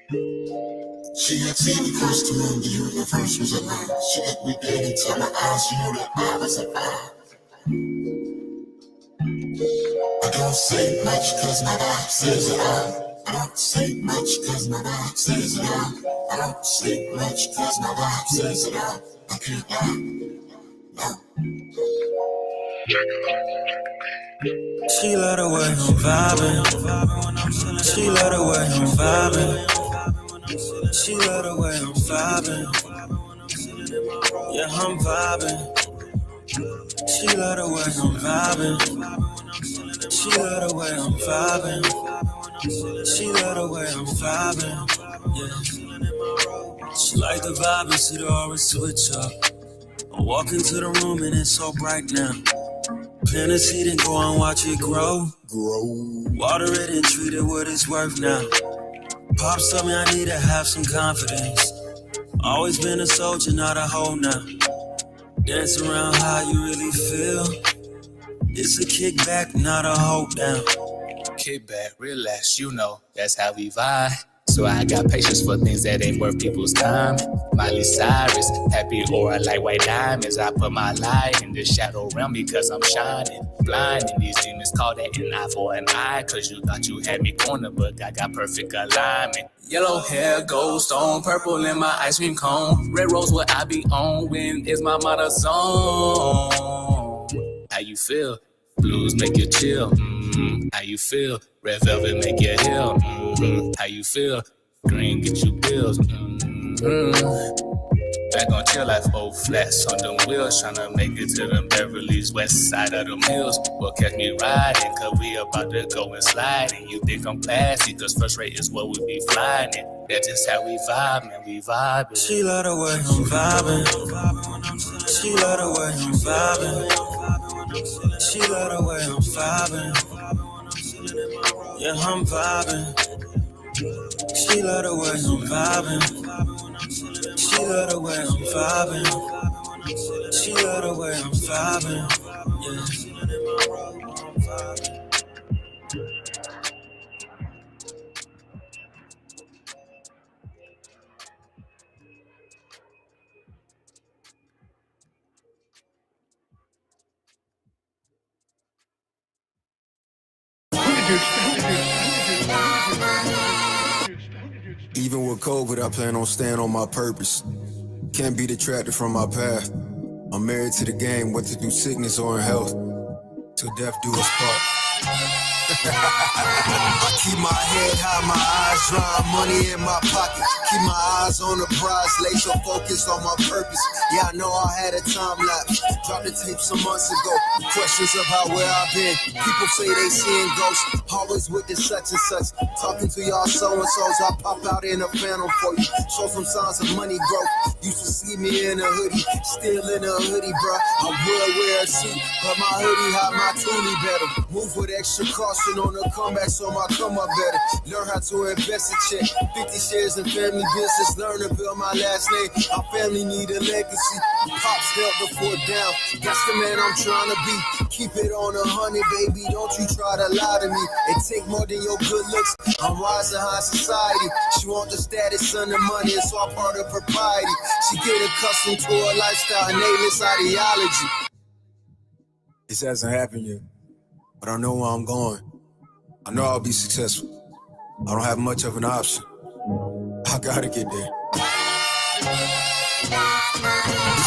She had seen me first to know the universe was a lie. She let me dead into my eyes. She knew that I was a vibe. I don't say much cause my vibe says it all. I don't say much cause my vibe says it all. I don't say much cause my vibe says it all. I can't lie, no. She love the way I'm vibing. She love the way I'm vibing. She love the way I'm vibing. Yeah, I'm vibing. She love the way I'm vibing. She love the way I'm vibing. She love the way I'm vibing. Yeah. She like the vibe and see the aura switch up. I walk into the room and it's so bright now. Plant a seed and go and watch it grow. Water it and treat it what it's worth now. Pops told me I need to have some confidence. Always been a soldier, not a hoe now. Dance around how you really feel. It's a kickback, not a hold down. Kickback, relax, you know, that's how we vibe. So I got patience for things that ain't worth people's time. Miley Cyrus, happy aura like white diamonds. I put my light in the shadow realm because I'm shining. Blind and these demons call that an eye for an eye. Cause you thought you had me cornered, but I got perfect alignment. Yellow hair, gold stone, purple in my ice cream cone. Red rose what I be on when it's my mother song. How you feel? Blues make you chill. How you feel? Red velvet make you heal. How you feel? Green get you bills. Back on chill life, old flats on them wheels, tryna make it to them Beverly's west side of them hills. Well, catch me riding, cause we about to go and slide. And you think I'm classy, cause first rate is what we be flying in. That's just how we vibe, man, we vibing. She love the way I'm vibing. She love the way I'm vibing. She love the way I'm vibing. Yeah, I'm vibing. She love the way I'm vibing. She love the way I'm vibing. She love the way I'm vibing. Yeah. Even with COVID, I plan on staying on my purpose. Can't be detracted from my path. I'm married to the game, whether through sickness or in health. Till death do us part. I keep my head high, my eyes dry, money in my pocket. Keep my eyes on the prize, laser focused on my purpose. Yeah, I know I had a time lapse. Dropped the tape some months ago. Questions about where I've been. People say they seeing ghosts. Always with the such and such. Talking to y'all so-and-sos. I pop out in a phantom for you. Show some signs of money growth. Used to see me in a hoodie. Still in a hoodie, bruh. I would wear a suit, but my hoodie hide my toonie better. Move with extra caution on the comeback, so my come up better. Learn how to invest a check. 50 shares in family business. Learn to build my last name. Our family need a legacy. Pops held the fort down. That's the man I'm trying to be. Keep it on 100, baby. Don't you try to lie to me. It take more than your good looks. I'm rising high society. She want the status and the money. It's all part of propriety. She get accustomed to a lifestyle and nameless ideology. This hasn't happened yet, but I know where I'm going. I know I'll be successful. I don't have much of an option. I gotta get there.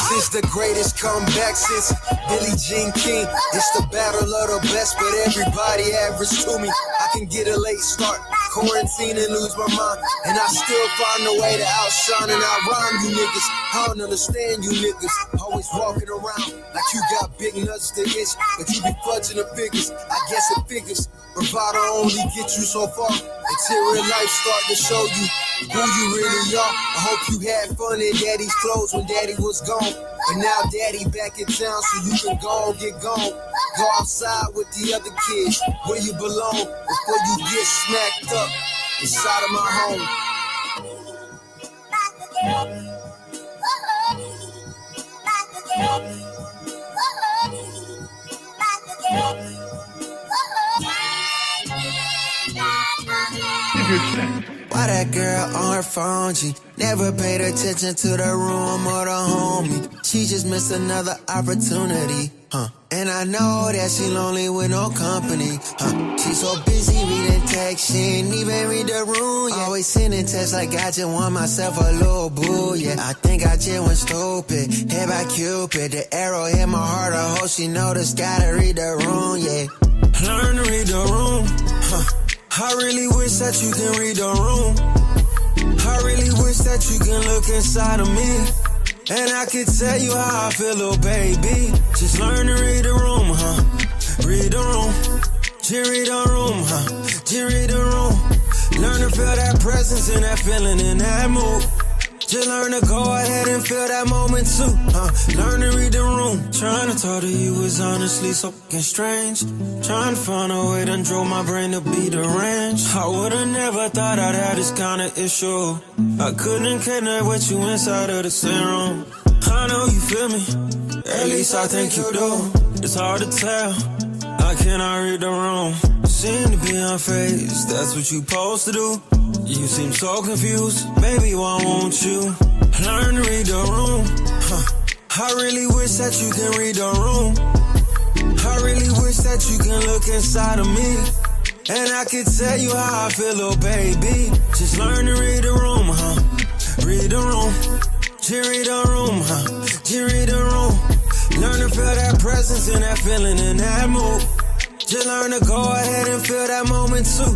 This is the greatest comeback since Billie Jean King. It's the battle of the best, but everybody average to me. I can get a late start, quarantine and lose my mind, and I still find a way to outshine and outrhyme you niggas. I don't understand you niggas, always walking around like you got big nuts to itch, but you be fudging the figures. I guess it figures. Bravado only get you so far until real life start to show you who you really are. I hope you had fun in daddy's clothes when daddy was gone, but now daddy back in town, so you can go and get gone. Go outside with the other kids where you belong before you get smacked up inside of my home. Why that girl on her phone, G? Never paid attention to the room or the homie. She just missed another opportunity, And I know that she lonely with no company, She so busy reading text, she ain't even read the room, yeah. Always sending texts like I just want myself a little boo, yeah. I think I just went stupid, hit by Cupid. The arrow hit my heart, I hope she noticed. Gotta read the room, yeah. Learn to read the room, I really wish that you can read the room. I really wish that you can look inside of me, and I can tell you how I feel, little baby. Just learn to read the room, Read the room. Just read the room, Just read the room. Learn to feel that presence and that feeling in that mood. Just learn to go ahead and feel that moment too, Learn to read the room. Trying to talk to you was honestly so fucking strange. Trying to find a way that drove my brain to be deranged. I would've never thought I'd have this kind of issue. I couldn't connect with you inside of the same room. I know you feel me, at least I think you do. It's hard to tell, I cannot read the room. Seem to be unfazed, that's what you supposed to do. You seem so confused, baby, why won't you learn to read the room? I really wish that you can read the room. I really wish that you can look inside of me, and I can tell you how I feel, little baby. Just learn to read the room, Read the room. Just read the room, Just read the room. Learn to feel that presence and that feeling in that mood. Just learn to go ahead and feel that moment too,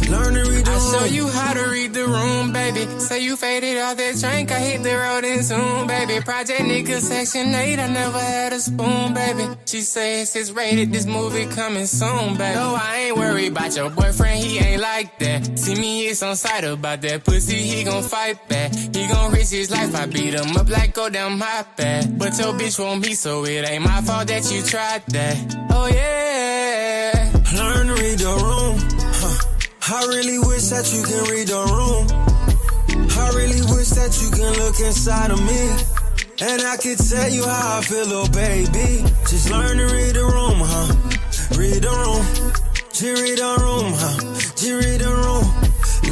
Learn to read the room. I'll show you how to read the room, baby. Say you faded off that drink, I hit the road in Zoom, baby. Project nigga section 8, I never had a spoon, baby. She says it's rated, this movie coming soon, baby. No, I ain't worried about your boyfriend, he ain't like that. See me, it's on sight about that pussy, he gon' fight back. He gon' risk his life, I beat him up like go down my path. But your bitch want me, so it ain't my fault that you tried that. Oh yeah. Learn to read the room, I really wish that you can read the room. I really wish that you can look inside of me, and I can tell you how I feel, little baby. Just learn to read the room, Read the room. Just read the room, Just read the room.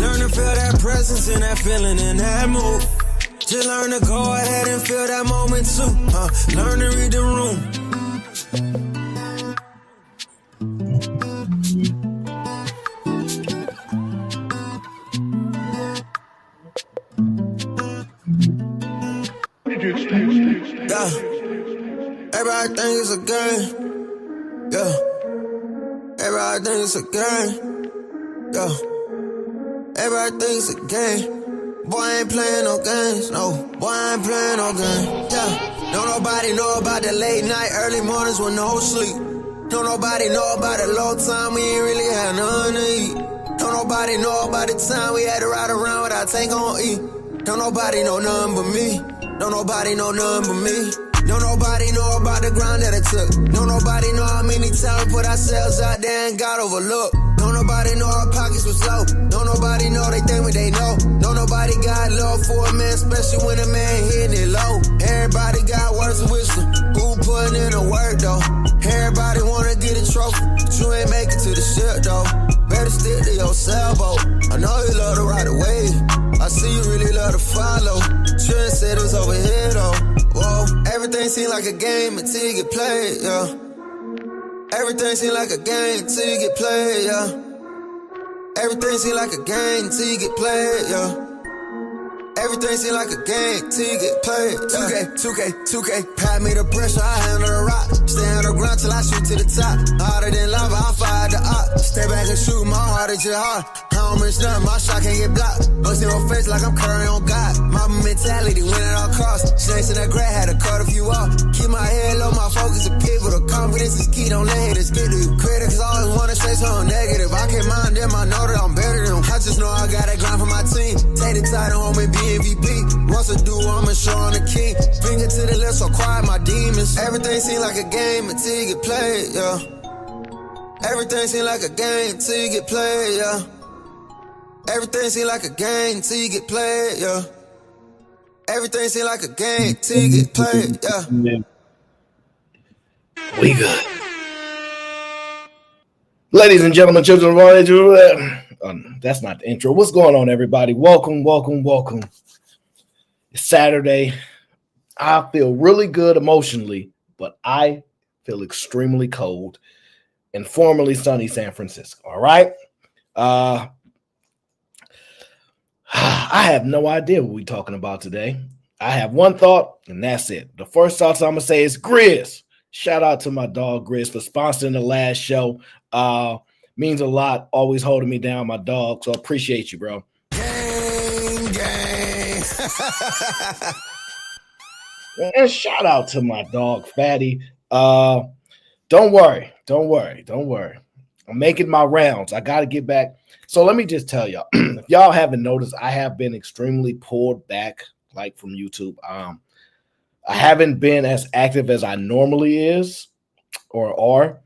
Learn to feel that presence and that feeling in that mood. Just learn to go ahead and feel that moment too, Learn to read the room. Yeah, everybody think it's a game. Yeah, everybody think it's a game. Yeah, everybody think it's a game. Boy, I ain't playing no games. No, boy, I ain't playing no games. Yeah, don't nobody know about the late night, early mornings with no sleep. Don't nobody know about the low time we ain't really had nothing to eat. Don't nobody know about the time we had to ride around without tank on E. Don't nobody know nothing but me. Don't nobody know nothing but me. Don't nobody know about the grind that it took. Don't nobody know how many times we put ourselves out there and got overlooked. Don't nobody know our pockets was low. Don't nobody know they think what they know. Don't nobody got love for a man, especially when a man hitting it low. Everybody got words of wisdom. Who putting in the work though? Everybody wanna get a trophy, but you ain't make it to the ship though. Better stick to your sailboat. I know you love to ride a wave. I see you really love to follow. Trendsetters over here though. Whoa, everything seem like a game until you get played, yeah. Everything seem like a game until you get played, yeah. Everything seem like a game until you get played, yeah. Everything seem like a game till you get played. 2K, pat me the pressure, I handle the rock. Stay on the ground till I shoot to the top. Harder than lava, I fire the op. Stay back and shoot, my heart is just hard. I don't miss nothing, my shot can't get blocked. Bust in your face like I'm Curry on God. My mentality, win at all costs. Snakes in that grad, had to cut a few off. Keep my head low, my focus is pivotal. Confidence is key, don't let haters get to you. Critics always wanna say something negative. I can't mind them, I know that I'm better than them. I just know I gotta grind for my team. Take the title home and be MVP. Once I do, I'ma show on the king. Finger to the left, so quiet my demons. Everything seem like a game until you get played, yeah. Everything seem like a game until you get played, yeah. Everything seem like a game until you get played, yeah. Everything seem like a game until you get played, yeah. We good. Ladies and gentlemen, children of all ages, That's not the intro. What's going on, everybody? Welcome. It's Saturday. I feel really good emotionally, but I feel extremely cold in formerly sunny San Francisco. All right. I have no idea what we're talking about today. I have one thought, and that's it. The first thought I'm gonna say is Grizz. Shout out to my dog Grizz for sponsoring the last show. Means a lot, always holding me down, my dog. So I appreciate you, bro. Gang. And shout out to my dog Fatty. Don't worry. I'm making my rounds. I got to get back. So let me just tell y'all, if y'all haven't noticed, I have been extremely pulled back, like from YouTube. I haven't been as active as I normally is or are.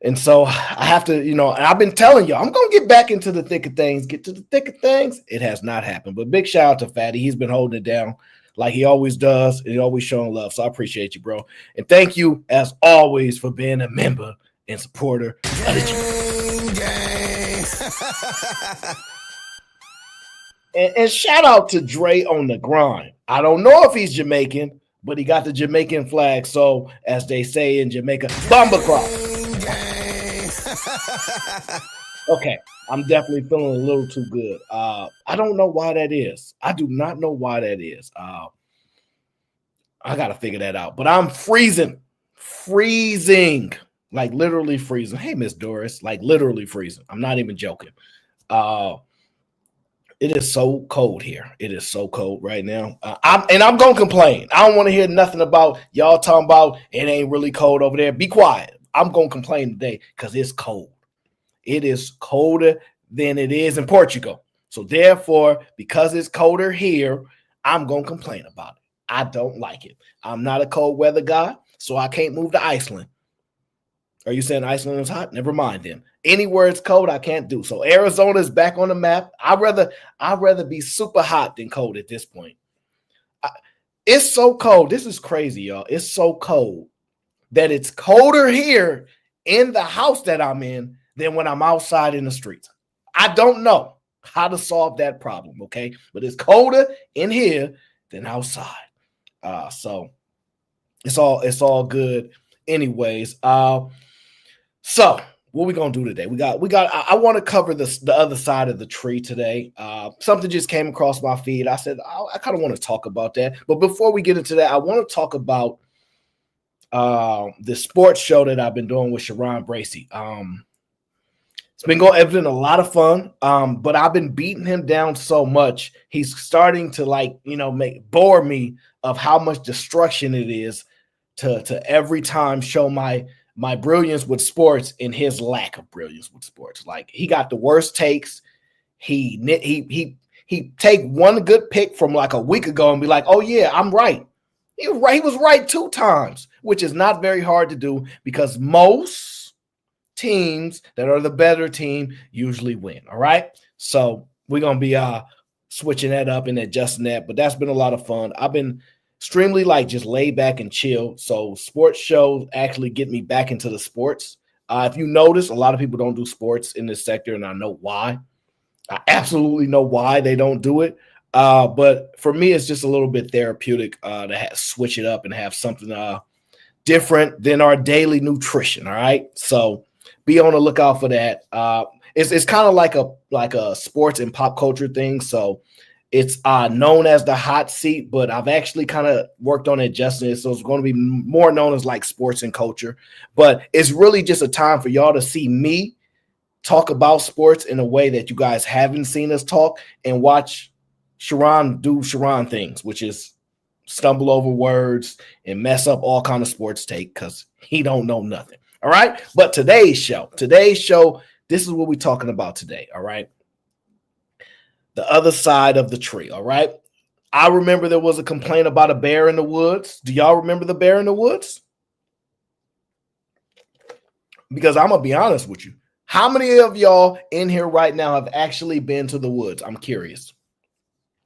And so I have to, and I've been telling y'all, I'm going to get back into the thick of things, get to the thick of things. It has not happened. But big shout out to Fatty. He's been holding it down like he always does. And he always showing love. So I appreciate you, bro. And thank you, as always, for being a member and supporter of the gang. And shout out to Dre on the grind. I don't know if he's Jamaican, but he got the Jamaican flag. So as they say in Jamaica, Bomba Crop. Okay, I'm definitely feeling a little too good. I don't know why that is. I do not know why that is. I gotta figure that out. But I'm freezing, like literally freezing. Hey, Miss Doris, like literally freezing. I'm not even joking. It is so cold here. It is so cold right now. I'm gonna complain. I don't want to hear nothing about y'all talking about it ain't really cold over there. Be quiet. I'm gonna complain today because it's cold. It is colder than it is in Portugal. So therefore, because it's colder here, I'm going to complain about it. I don't like it. I'm not a cold weather guy, so I can't move to Iceland. Are you saying Iceland is hot? Never mind then. Anywhere it's cold, I can't do. So Arizona is back on the map. I'd rather be super hot than cold at this point. It's so cold. This is crazy, y'all. It's so cold that it's colder here in the house that I'm in than when I'm outside in the streets. I don't know how to solve that problem, okay? But it's colder in here than outside. So it's all good anyways. So what we gonna do today? I want to cover the other side of the tree today. Something just came across my feed. I said I kind of want to talk about that. But before we get into that, I want to talk about the sports show that I've been doing with Sharon Bracey. It's been a lot of fun, but I've been beating him down so much. He's starting to bore me of how much destruction it is to every time show my brilliance with sports and his lack of brilliance with sports. Like he got the worst takes. He take one good pick from like a week ago and be like, "Oh yeah, I'm right." He was right. He was right 2 times, which is not very hard to do because most teams that are the better team usually win. All right. So we're going to be switching that up and adjusting that, but that's been a lot of fun. I've been extremely just laid back and chill. So sports shows actually get me back into the sports. If you notice, a lot of people don't do sports in this sector, and I know why. I absolutely know why they don't do it. But for me, it's just a little bit therapeutic to switch it up and have something different than our daily nutrition. All right. So be on the lookout for that. It's kind of like a sports and pop culture thing. So it's known as the hot seat, but I've actually kind of worked on adjusting it. So it's going to be more known as like sports and culture. But it's really just a time for y'all to see me talk about sports in a way that you guys haven't seen us talk, and watch Sharon do Sharon things, which is stumble over words and mess up all kind of sports take because he don't know nothing. All right. But today's show, this is what we're talking about today. All right. The other side of the tree. All right. I remember there was a complaint about a bear in the woods. Do y'all remember the bear in the woods? Because I'm going to be honest with you. How many of y'all in here right now have actually been to the woods? I'm curious.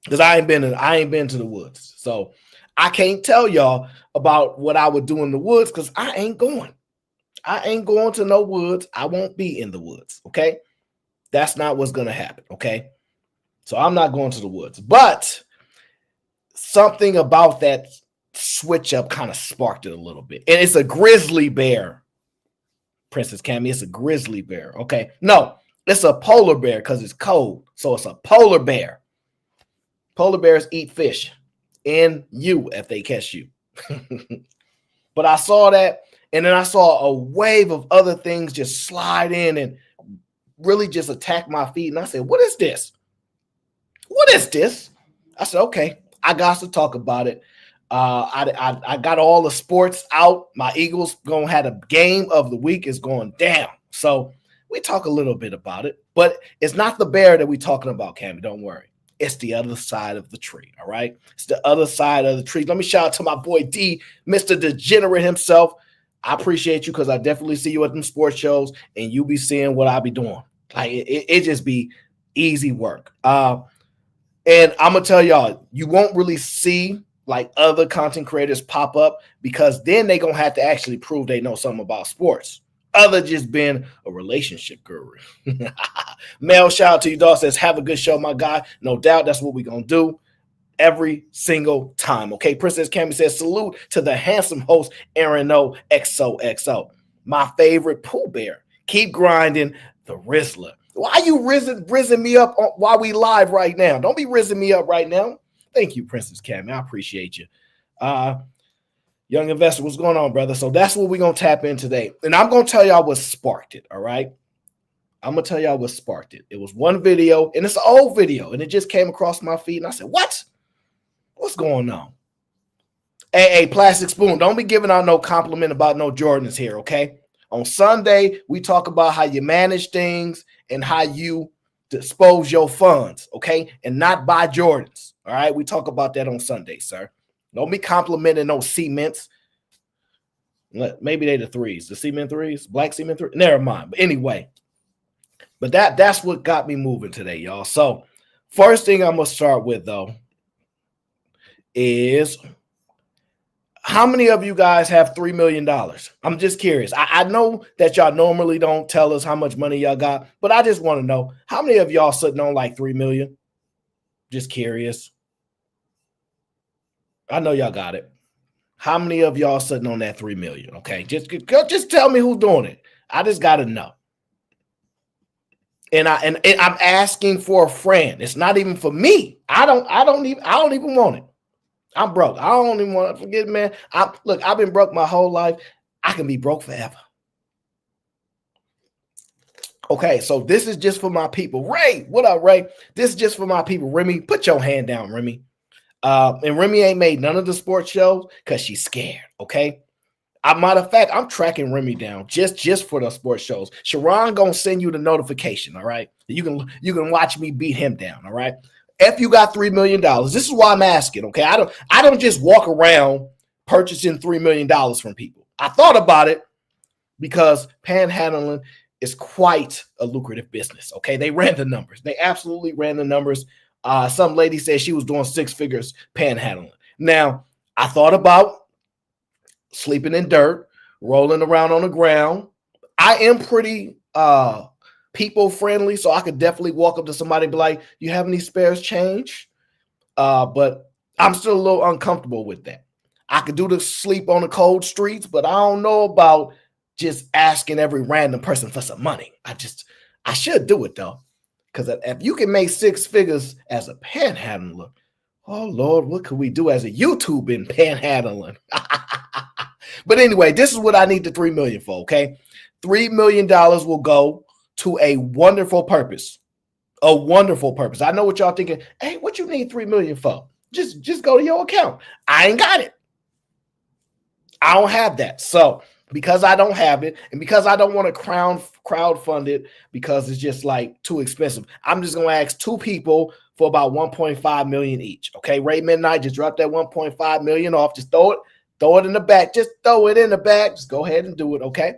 Because I ain't been to the woods. So I can't tell y'all about what I would do in the woods because I ain't going. I ain't going to no woods. I won't be in the woods, okay? That's not what's going to happen. Okay. So I'm not going to the woods, but something about that switch up kind of sparked it a little bit. And it's a grizzly bear, Princess Cammy. It's a grizzly bear. Okay. No, it's a polar bear because it's cold. So it's a polar bear. Polar bears eat fish and you if they catch you. But I saw that, and then I saw a wave of other things just slide in and really just attack my feet. And I said, what is this? What is this? I said, okay, I got to talk about it. I got all the sports out. My Eagles gonna have a game of the week is going down. So we talk a little bit about it, but it's not the bear that we're talking about, Cammy. Don't worry. It's the other side of the tree, all right? It's the other side of the tree. Let me shout out to my boy D, Mr. Degenerate himself. I appreciate you because I definitely see you at them sports shows, and you be seeing what I be doing. Like, it just be easy work. And I'm going to tell y'all, you won't really see, like, other content creators pop up because then they going to have to actually prove they know something about sports. Other just being a relationship guru. Mel, shout out to you, dog. Says, have a good show, my guy. No doubt that's what we're going to do every single time. Okay, Princess Cammy says, salute to the handsome host, Aaron O. XOXO. My favorite Pooh Bear. Keep grinding, the Rizzler. Why you rizzing me up while we live right now? Don't be rizzing me up right now. Thank you, Princess Cammy. I appreciate you. Young Investor, what's going on, brother? So that's what we're going to tap in today. And I'm going to tell y'all what sparked it, all right? I'm going to tell y'all what sparked it. It was one video, and it's an old video, and it just came across my feed, and I said, what? What's going on? Hey, Plastic Spoon, don't be giving out no compliment about no Jordans here, okay? On Sunday, we talk about how you manage things and how you dispose your funds, okay? And not buy Jordans, all right? We talk about that on Sunday, sir. Don't be complimenting no cements. Maybe they the threes, the cement threes, black cement threes. Never mind. But anyway, but that's what got me moving today, y'all. So first thing I'm gonna start with though is how many of you guys have $3 million? I'm just curious. I know that y'all normally don't tell us how much money y'all got, but I just want to know how many of y'all sitting on like 3 million? Just curious. I know y'all got it. How many of y'all sitting on that 3 million? Okay, just tell me who's doing it. I just got to know. And I'm asking for a friend. It's not even for me. I don't even want it. I'm broke. I don't even want to forget, man. I've been broke my whole life. I can be broke forever. Okay, so this is just for my people. Ray, what up, Ray? This is just for my people. Remy, put your hand down, Remy. And Remy ain't made none of the sports shows because she's scared. Okay. Matter of fact, I'm tracking Remy down just for the sports shows. Sharon gonna send you the notification. All right. You can watch me beat him down. All right. If you got $3 million, this is why I'm asking. Okay. I don't just walk around purchasing $3 million from people. I thought about it because panhandling is quite a lucrative business. Okay. They ran the numbers. They absolutely ran the numbers. Some lady said she was doing 6 figures panhandling. Now, I thought about sleeping in dirt, rolling around on the ground. I am pretty people friendly, so I could definitely walk up to somebody and be like, you have any spares change? But I'm still a little uncomfortable with that. I could do the sleep on the cold streets, but I don't know about just asking every random person for some money. I should do it though. Because if you can make 6 figures as a panhandler, oh Lord, what could we do as a YouTube in panhandling? But anyway, this is what I need the $3 million for, okay? $3 million will go to a wonderful purpose. A wonderful purpose. I know what y'all thinking. Hey, what you need $3 million for? Just go to your account. I ain't got it. I don't have that. So because I don't have it, and because I don't want to crowdfund it because it's just like too expensive, I'm just gonna ask 2 people for about 1.5 million each. Okay, Ray Midnight, just drop that 1.5 million off. Just throw it in the back. Just throw it in the back. Just go ahead and do it. Okay,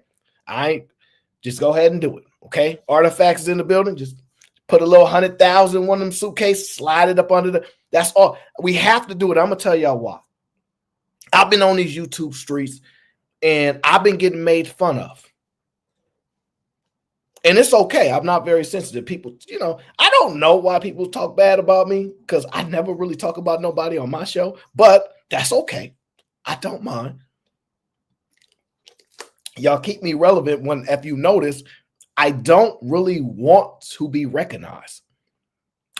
just go ahead and do it. Okay, Artifacts is in the building. Just put a little 100,000 in one of them suitcases, slide it up under that's all. We have to do it. I'm gonna tell y'all why. I've been on these YouTube streets and I've been getting made fun of. And it's okay. I'm not very sensitive. People, I don't know why people talk bad about me because I never really talk about nobody on my show, but that's okay. I don't mind. Y'all keep me relevant when, if you notice, I don't really want to be recognized.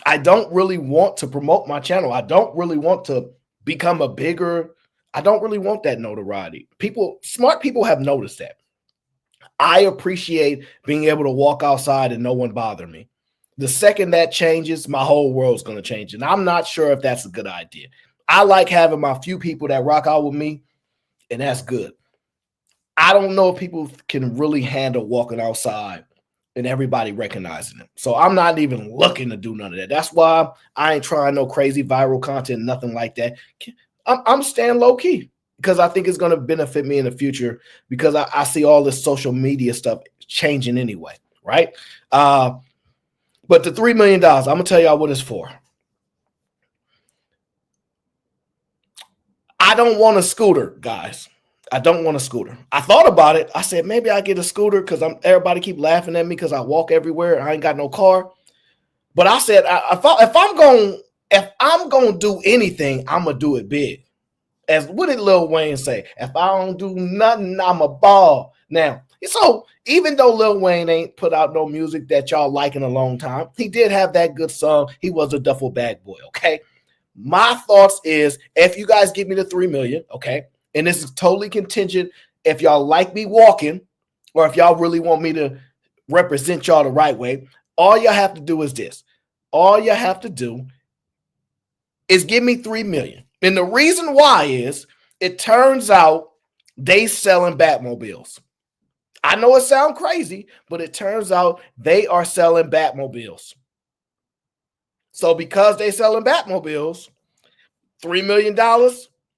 I don't really want to promote my channel. I don't really want to become I don't really want that notoriety. Smart people have noticed that. I appreciate being able to walk outside and no one bother me. The second that changes, my whole world's going to change. And I'm not sure if that's a good idea. I like having my few people that rock out with me, and that's good. I don't know if people can really handle walking outside and everybody recognizing them. So I'm not even looking to do none of that. That's why I ain't trying no crazy viral content, nothing like that. I'm staying low key because I think it's going to benefit me in the future because I see all this social media stuff changing anyway, right? But the $3 million, I'm going to tell y'all what it's for. I don't want a scooter, guys. I don't want a scooter. I thought about it. I said, maybe I get a scooter because everybody keep laughing at me because I walk everywhere. I ain't got no car. But I said, if I'm going to do anything, I'm going to do it big. As what did Lil Wayne say? If I don't do nothing, I'm a ball. Now, so even though Lil Wayne ain't put out no music that y'all like in a long time, he did have that good song. He was a duffel bag boy, okay? My thoughts is, if you guys give me the $3 million, okay, and this is totally contingent if y'all like me walking or if y'all really want me to represent y'all the right way, all you have to do is this. All you have to do is give me $3 million. And the reason why is it turns out they selling Batmobiles. I know it sounds crazy, but it turns out they are selling Batmobiles. So because they selling Batmobiles, $3 million,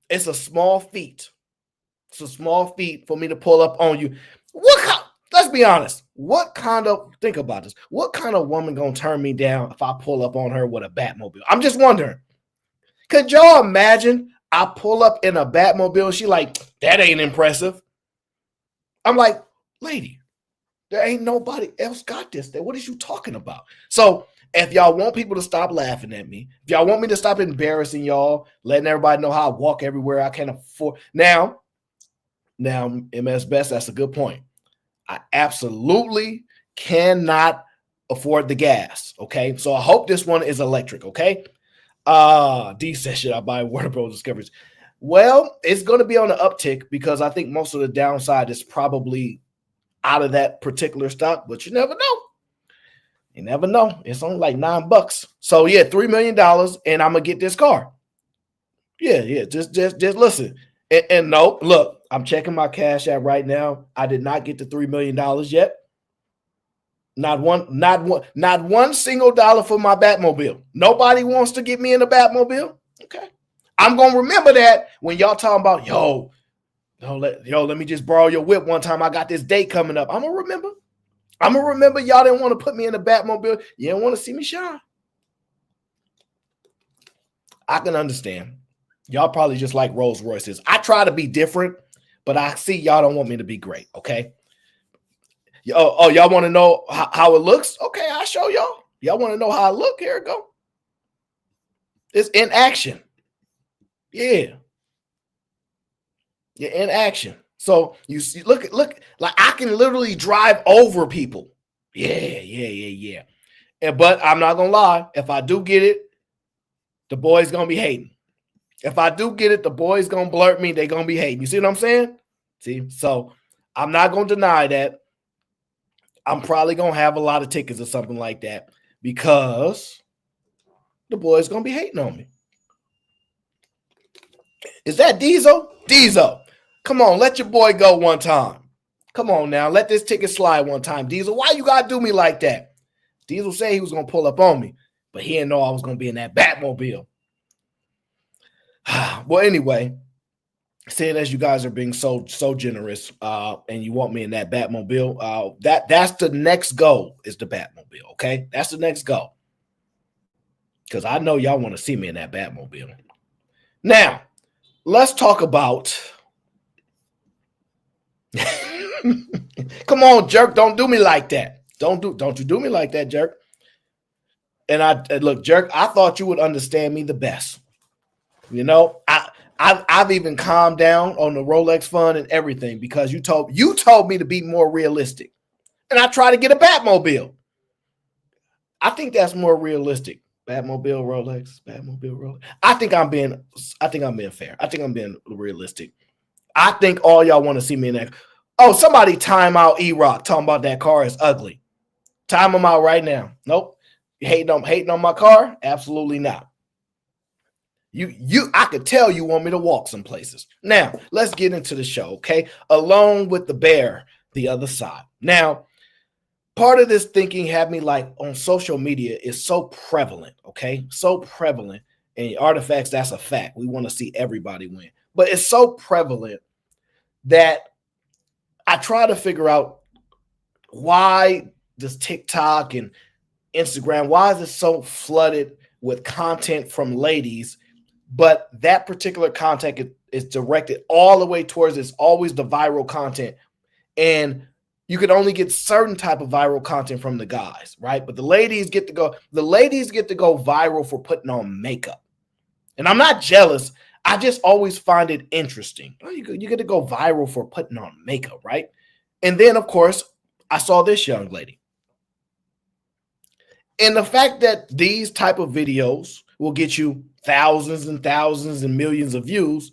it's a small feat. It's a small feat for me to pull up on you. Let's be honest. Think about this. What kind of woman gonna turn me down if I pull up on her with a Batmobile? I'm just wondering. Could y'all imagine I pull up in a Batmobile and she like, that ain't impressive. I'm like, lady, there ain't nobody else got this. What is you talking about? So if y'all want people to stop laughing at me, if y'all want me to stop embarrassing y'all, letting everybody know how I walk everywhere I can't afford. Now, MS Best, that's a good point. I absolutely cannot afford the gas, okay? So I hope this one is electric, okay? D says, should I buy Warner Bros. Discoveries? Well, it's going to be on the uptick because I think most of the downside is probably out of that particular stock, but you never know. You never know. It's only like $9. So yeah, $3 million, and I'm gonna get this car. Yeah. Just listen. And no, look, I'm checking my Cash App right now. I did not get the $3 million yet. Not one single dollar for my Batmobile. Nobody wants to get me in a Batmobile. Okay. I'm gonna remember that when y'all talking about let me just borrow your whip one time. I got this date coming up. I'm gonna remember y'all didn't want to put me in a Batmobile. You didn't want to see me shine. I can understand. Y'all probably just like Rolls Royces. I try to be different, but I see y'all don't want me to be great, okay? Y'all want to know how it looks? Okay, I'll show y'all. Y'all want to know how I look? Here it go. It's in action. Yeah. You're in action. So you see, look, like I can literally drive over people. Yeah. But I'm not gonna lie, if I do get it, the boys gonna be hating. If I do get it, the boys gonna blurt me, they gonna be hating. You see what I'm saying? See, so I'm not gonna deny that. I'm probably gonna have a lot of tickets or something like that because the boys gonna be hating on me. Is that Diesel? Diesel. Come on, let your boy go one time. Come on now, let this ticket slide one time. Diesel, why you gotta do me like that? Diesel said he was gonna pull up on me, but he didn't know I was gonna be in that Batmobile. Well, anyway, seeing as you guys are being so generous, and you want me in that Batmobile, that's the next goal is the Batmobile. Okay, that's the next goal because I know y'all want to see me in that Batmobile. Now, let's talk about. Come on, jerk! Don't do me like that. Don't you do me like that, jerk. And look, jerk, I thought you would understand me the best. You know, I've even calmed down on the Rolex fund and everything because you told me to be more realistic. And I try to get a Batmobile. I think that's more realistic. Batmobile, Rolex. I think I'm being fair. I think I'm being realistic. I think all y'all want to see me in that. Oh, somebody time out E-Rock talking about that car is ugly. Time him out right now. Nope. You hating on my car? Absolutely not. I could tell you want me to walk some places. Now, let's get into the show, okay? Alone with the bear, the other side. Now, part of this thinking had me like on social media is so prevalent, okay? So prevalent. And Artifacts, that's a fact. We want to see everybody win. But it's so prevalent that I try to figure out why does TikTok and Instagram, why is it so flooded with content from ladies, but that particular content is directed all the way towards it's always the viral content. And you can only get certain type of viral content from the guys, right? But the ladies get to go viral for putting on makeup. And I'm not jealous. I just always find it interesting. You get to go viral for putting on makeup, right? And then, of course, I saw this young lady. And the fact that these type of videos will get you thousands and thousands and millions of views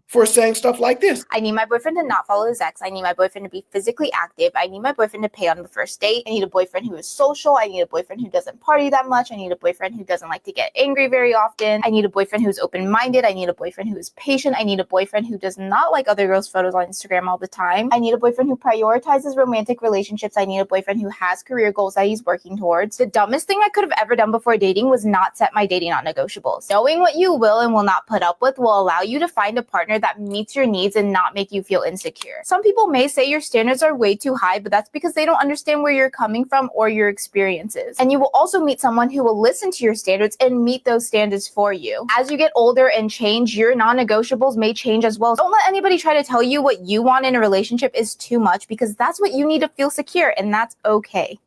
for saying stuff like this. I need my boyfriend to not follow his ex. I need my boyfriend to be physically active. I need my boyfriend to pay on the first date. I need a boyfriend who is social. I need a boyfriend who doesn't party that much. I need a boyfriend who doesn't like to get angry very often. I need a boyfriend who's open-minded. I need a boyfriend who is patient. I need a boyfriend who does not like other girls' photos on Instagram all the time. I need a boyfriend who prioritizes romantic relationships. I need a boyfriend who has career goals that he's working towards. The dumbest thing I could have ever done before dating was not set my dating non-negotiables. Knowing what you will and will not put up with will allow you to find a partner that meets your needs and not make you feel insecure. Some people may say your standards are way too high, but that's because they don't understand where you're coming from or your experiences. And you will also meet someone who will listen to your standards and meet those standards for you. As you get older and change, your non-negotiables may change as well. Don't let anybody try to tell you what you want in a relationship is too much, because that's what you need to feel secure, and that's okay.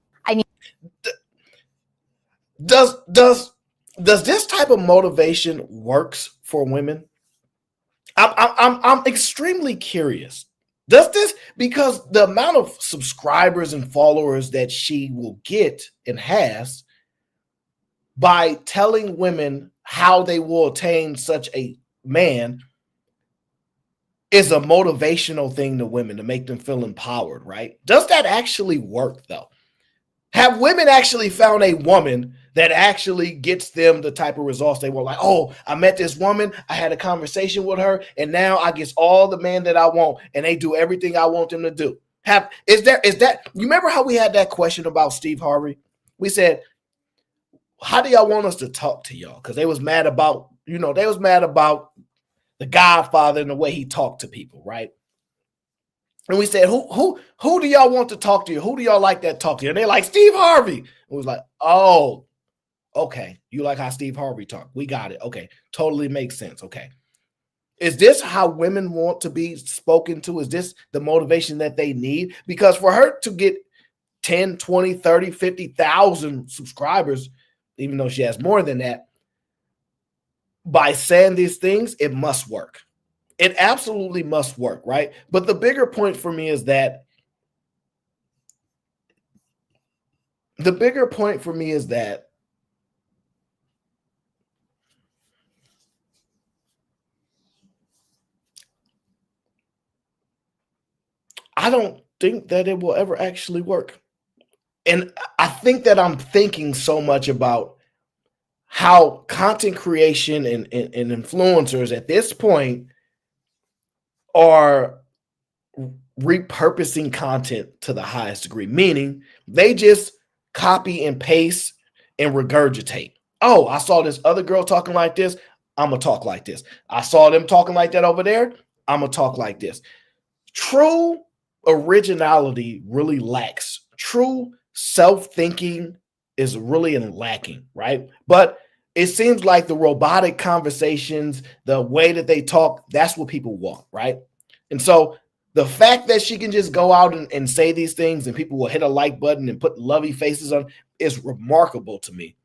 Does this type of motivation works for women? I'm extremely curious. Does this, because the amount of subscribers and followers that she will get and has by telling women how they will attain such a man is a motivational thing to women to make them feel empowered, right? Does that actually work though? Have women actually found a woman that actually gets them the type of results they want? Like, oh, I met this woman, I had a conversation with her, and now I get all the man that I want, and they do everything I want them to do. Is that you remember how we had that question about Steve Harvey? We said, how do y'all want us to talk to y'all? Because they was mad about the Godfather and the way he talked to people, right? And we said, who do y'all want to talk to you? Who do y'all like that talk to you? And they're like, Steve Harvey. It was like, oh, okay. You like how Steve Harvey talked. We got it. Okay. Totally makes sense. Okay. Is this how women want to be spoken to? Is this the motivation that they need? Because for her to get 10, 20, 30, 50,000 subscribers, even though she has more than that, by saying these things, it must work. It absolutely must work, right? But the bigger point for me is that I don't think that it will ever actually work. And I think that I'm thinking so much about how content creation and influencers at this point are repurposing content to the highest degree, meaning they just copy and paste and regurgitate. Oh, I saw this other girl talking like this, I'm going to talk like this. I saw them talking like that over there, I'm going to talk like this. True originality really lacks. True self-thinking is really lacking, right? But it seems like the robotic conversations, the way that they talk, that's what people want, right? And so The fact that she can just go out and say these things and people will hit a like button and put lovey faces on is remarkable to me.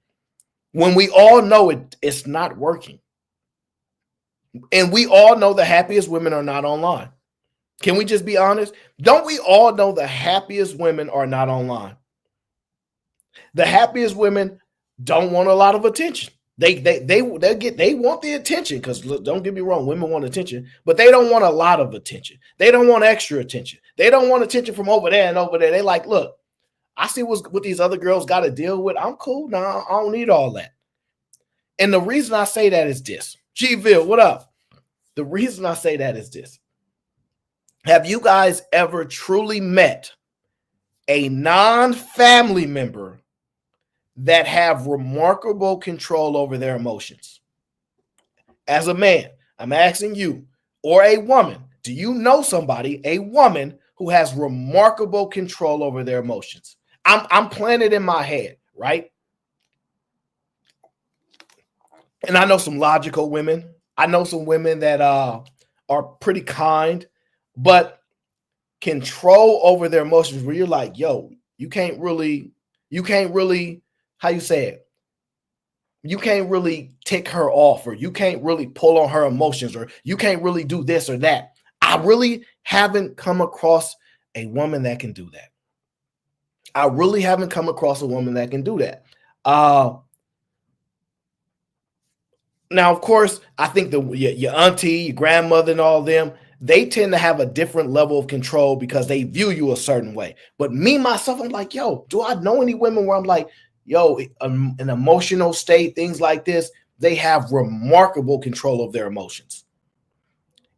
When we all know it's not working. And we all know the happiest women are not online. Can we just be honest? Don't we all know the happiest women are not online? The happiest women don't want a lot of attention. They want the attention, because don't get me wrong, women want attention, but they don't want a lot of attention. They don't want extra attention. They don't want attention from over there and over there. They like, look, I see what these other girls got to deal with. I'm cool now. I don't need all that. And the reason I say that is this. G-Ville, what up? The reason I say that is this. Have you guys ever truly met a non-family member that have remarkable control over their emotions? As a man, I'm asking you, or a woman, do you know somebody, a woman, who has remarkable control over their emotions? I'm playing it in my head, right? And I know some logical women. I know some women that are pretty kind, but control over their emotions where you're like, yo, you can't really, how you say it? You can't really tick her off, or you can't really pull on her emotions, or you can't really do this or that. I really haven't come across a woman that can do that. I really haven't come across a woman that can do that. Now, of course, I think your auntie, your grandmother, and all of them, they tend to have a different level of control because they view you a certain way. But me, myself, I'm like, yo, do I know any women where I'm like, yo, an emotional state, things like this, they have remarkable control of their emotions?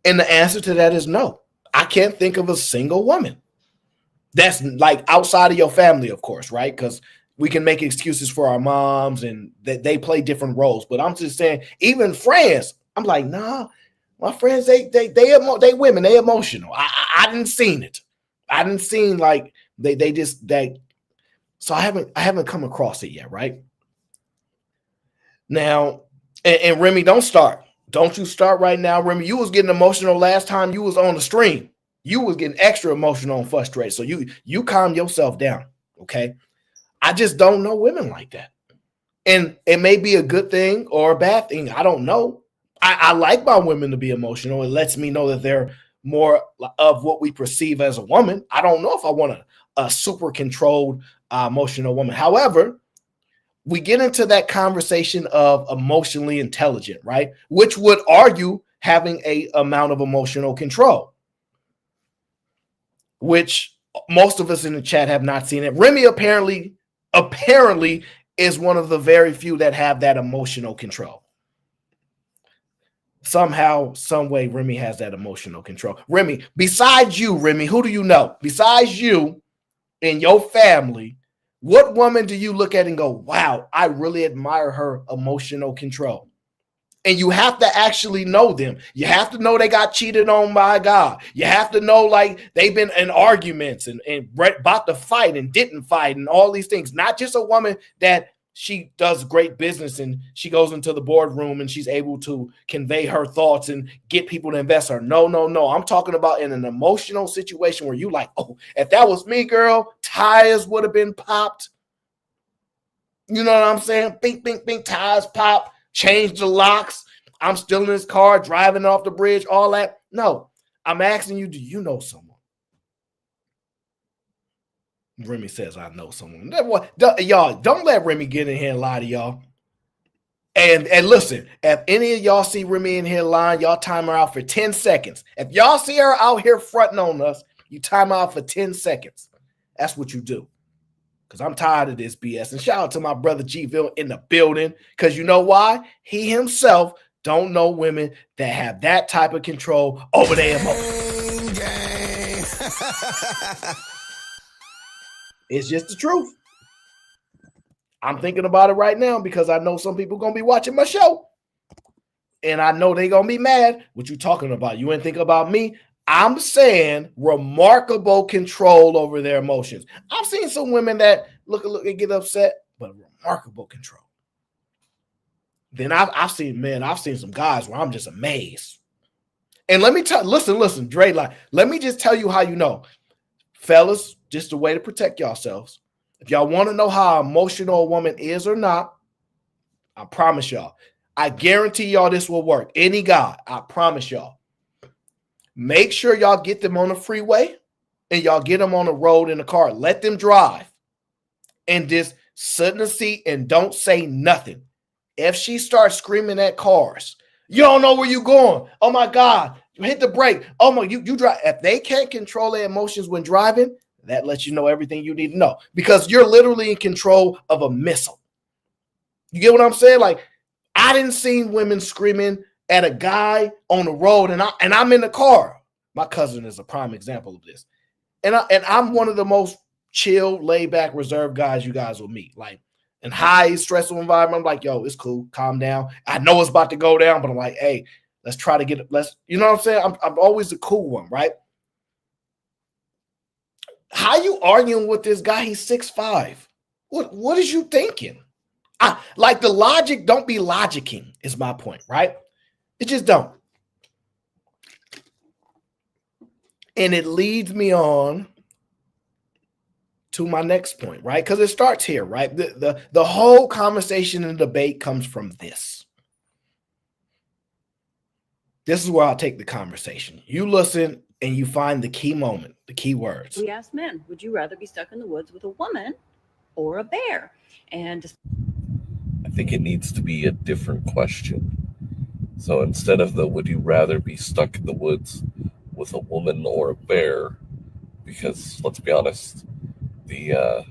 And the answer to that is no. I can't think of a single woman that's like outside of your family, of course, right? Because we can make excuses for our moms and they play different roles. But I'm just saying, even friends, I'm like, nah, my friends, they women, they emotional. I didn't seen it. I didn't seen like so I haven't come across it yet, right? Now, and Remy, don't start. Don't you start right now, Remy. You was getting emotional last time you was on the stream. You was getting extra emotional and frustrated. So you calm yourself down, okay? I just don't know women like that. And it may be a good thing or a bad thing. I don't know. I like my women to be emotional. It lets me know that they're more of what we perceive as a woman. I don't know if I want a super controlled, emotional woman. However, we get into that conversation of emotionally intelligent, right? Which would argue having a amount of emotional control, which most of us in the chat have not seen it. Remy apparently is one of the very few that have that emotional control. Somehow, some way, Remy has that emotional control. Remy, besides you, Remy, who do you know? Besides you and your family, what woman do you look at and go, wow, I really admire her emotional control? And you have to actually know them. You have to know they got cheated on by God. You have to know like they've been in arguments and about to fight and didn't fight and all these things. Not just a woman that she does great business and she goes into the boardroom and she's able to convey her thoughts and get people to invest her. No. I'm talking about in an emotional situation where you like, oh, if that was me, girl, tires would have been popped. You know what I'm saying? Bing, bing, bing, tires pop, change the locks. I'm still in this car driving off the bridge, all that. No, I'm asking you, do you know someone? Remy says, I know someone. Y'all, don't let Remy get in here and lie to y'all. And listen, if any of y'all see Remy in here lying, y'all time her out for 10 seconds. If y'all see her out here fronting on us, you time her out for 10 seconds. That's what you do. Because I'm tired of this BS. And shout out to my brother G-Ville in the building. Because you know why? He himself don't know women that have that type of control over their emotions. It's just the truth. I'm thinking about it right now because I know some people going to be watching my show. And I know they're going to be mad. What you talking about? You ain't think about me? I'm saying remarkable control over their emotions. I've seen some women that look and get upset, but remarkable control. Then I've seen some guys where I'm just amazed. And let me listen, Dre, like, let me just tell you how you know. Fellas, just a way to protect yourselves. If y'all want to know how emotional a woman is or not, I promise y'all. I guarantee y'all this will work. Any guy, I promise y'all. Make sure y'all get them on the freeway and y'all get them on the road in the car. Let them drive and just sit in the seat and don't say nothing. If she starts screaming at cars, you don't know where you're going. Oh my God, you hit the brake. Oh my, you drive. If they can't control their emotions when driving, that lets you know everything you need to know because you're literally in control of a missile. You get what I'm saying? Like, I didn't see women screaming at a guy on the road, and I'm in the car. My cousin is a prime example of this, and I'm one of the most chill, laid back, reserved guys you guys will meet. Like, in high stressful environment, I'm like, yo, it's cool, calm down. I know it's about to go down, but I'm like, hey, let's try to get it. You know what I'm saying? I'm always the cool one, right? How you arguing with this guy? He's 6'5". What is you thinking? Like, the logic don't be logicking is my point, right? It just don't. And it leads me on to my next point, right? Because it starts here, right? The whole conversation and debate comes from this. This is where I'll take the conversation. You listen and you find the key moment, the key words. We asked men, would you rather be stuck in the woods with a woman or a bear? And I think it needs to be a different question. So instead of the would you rather be stuck in the woods with a woman or a bear, because let's be honest, the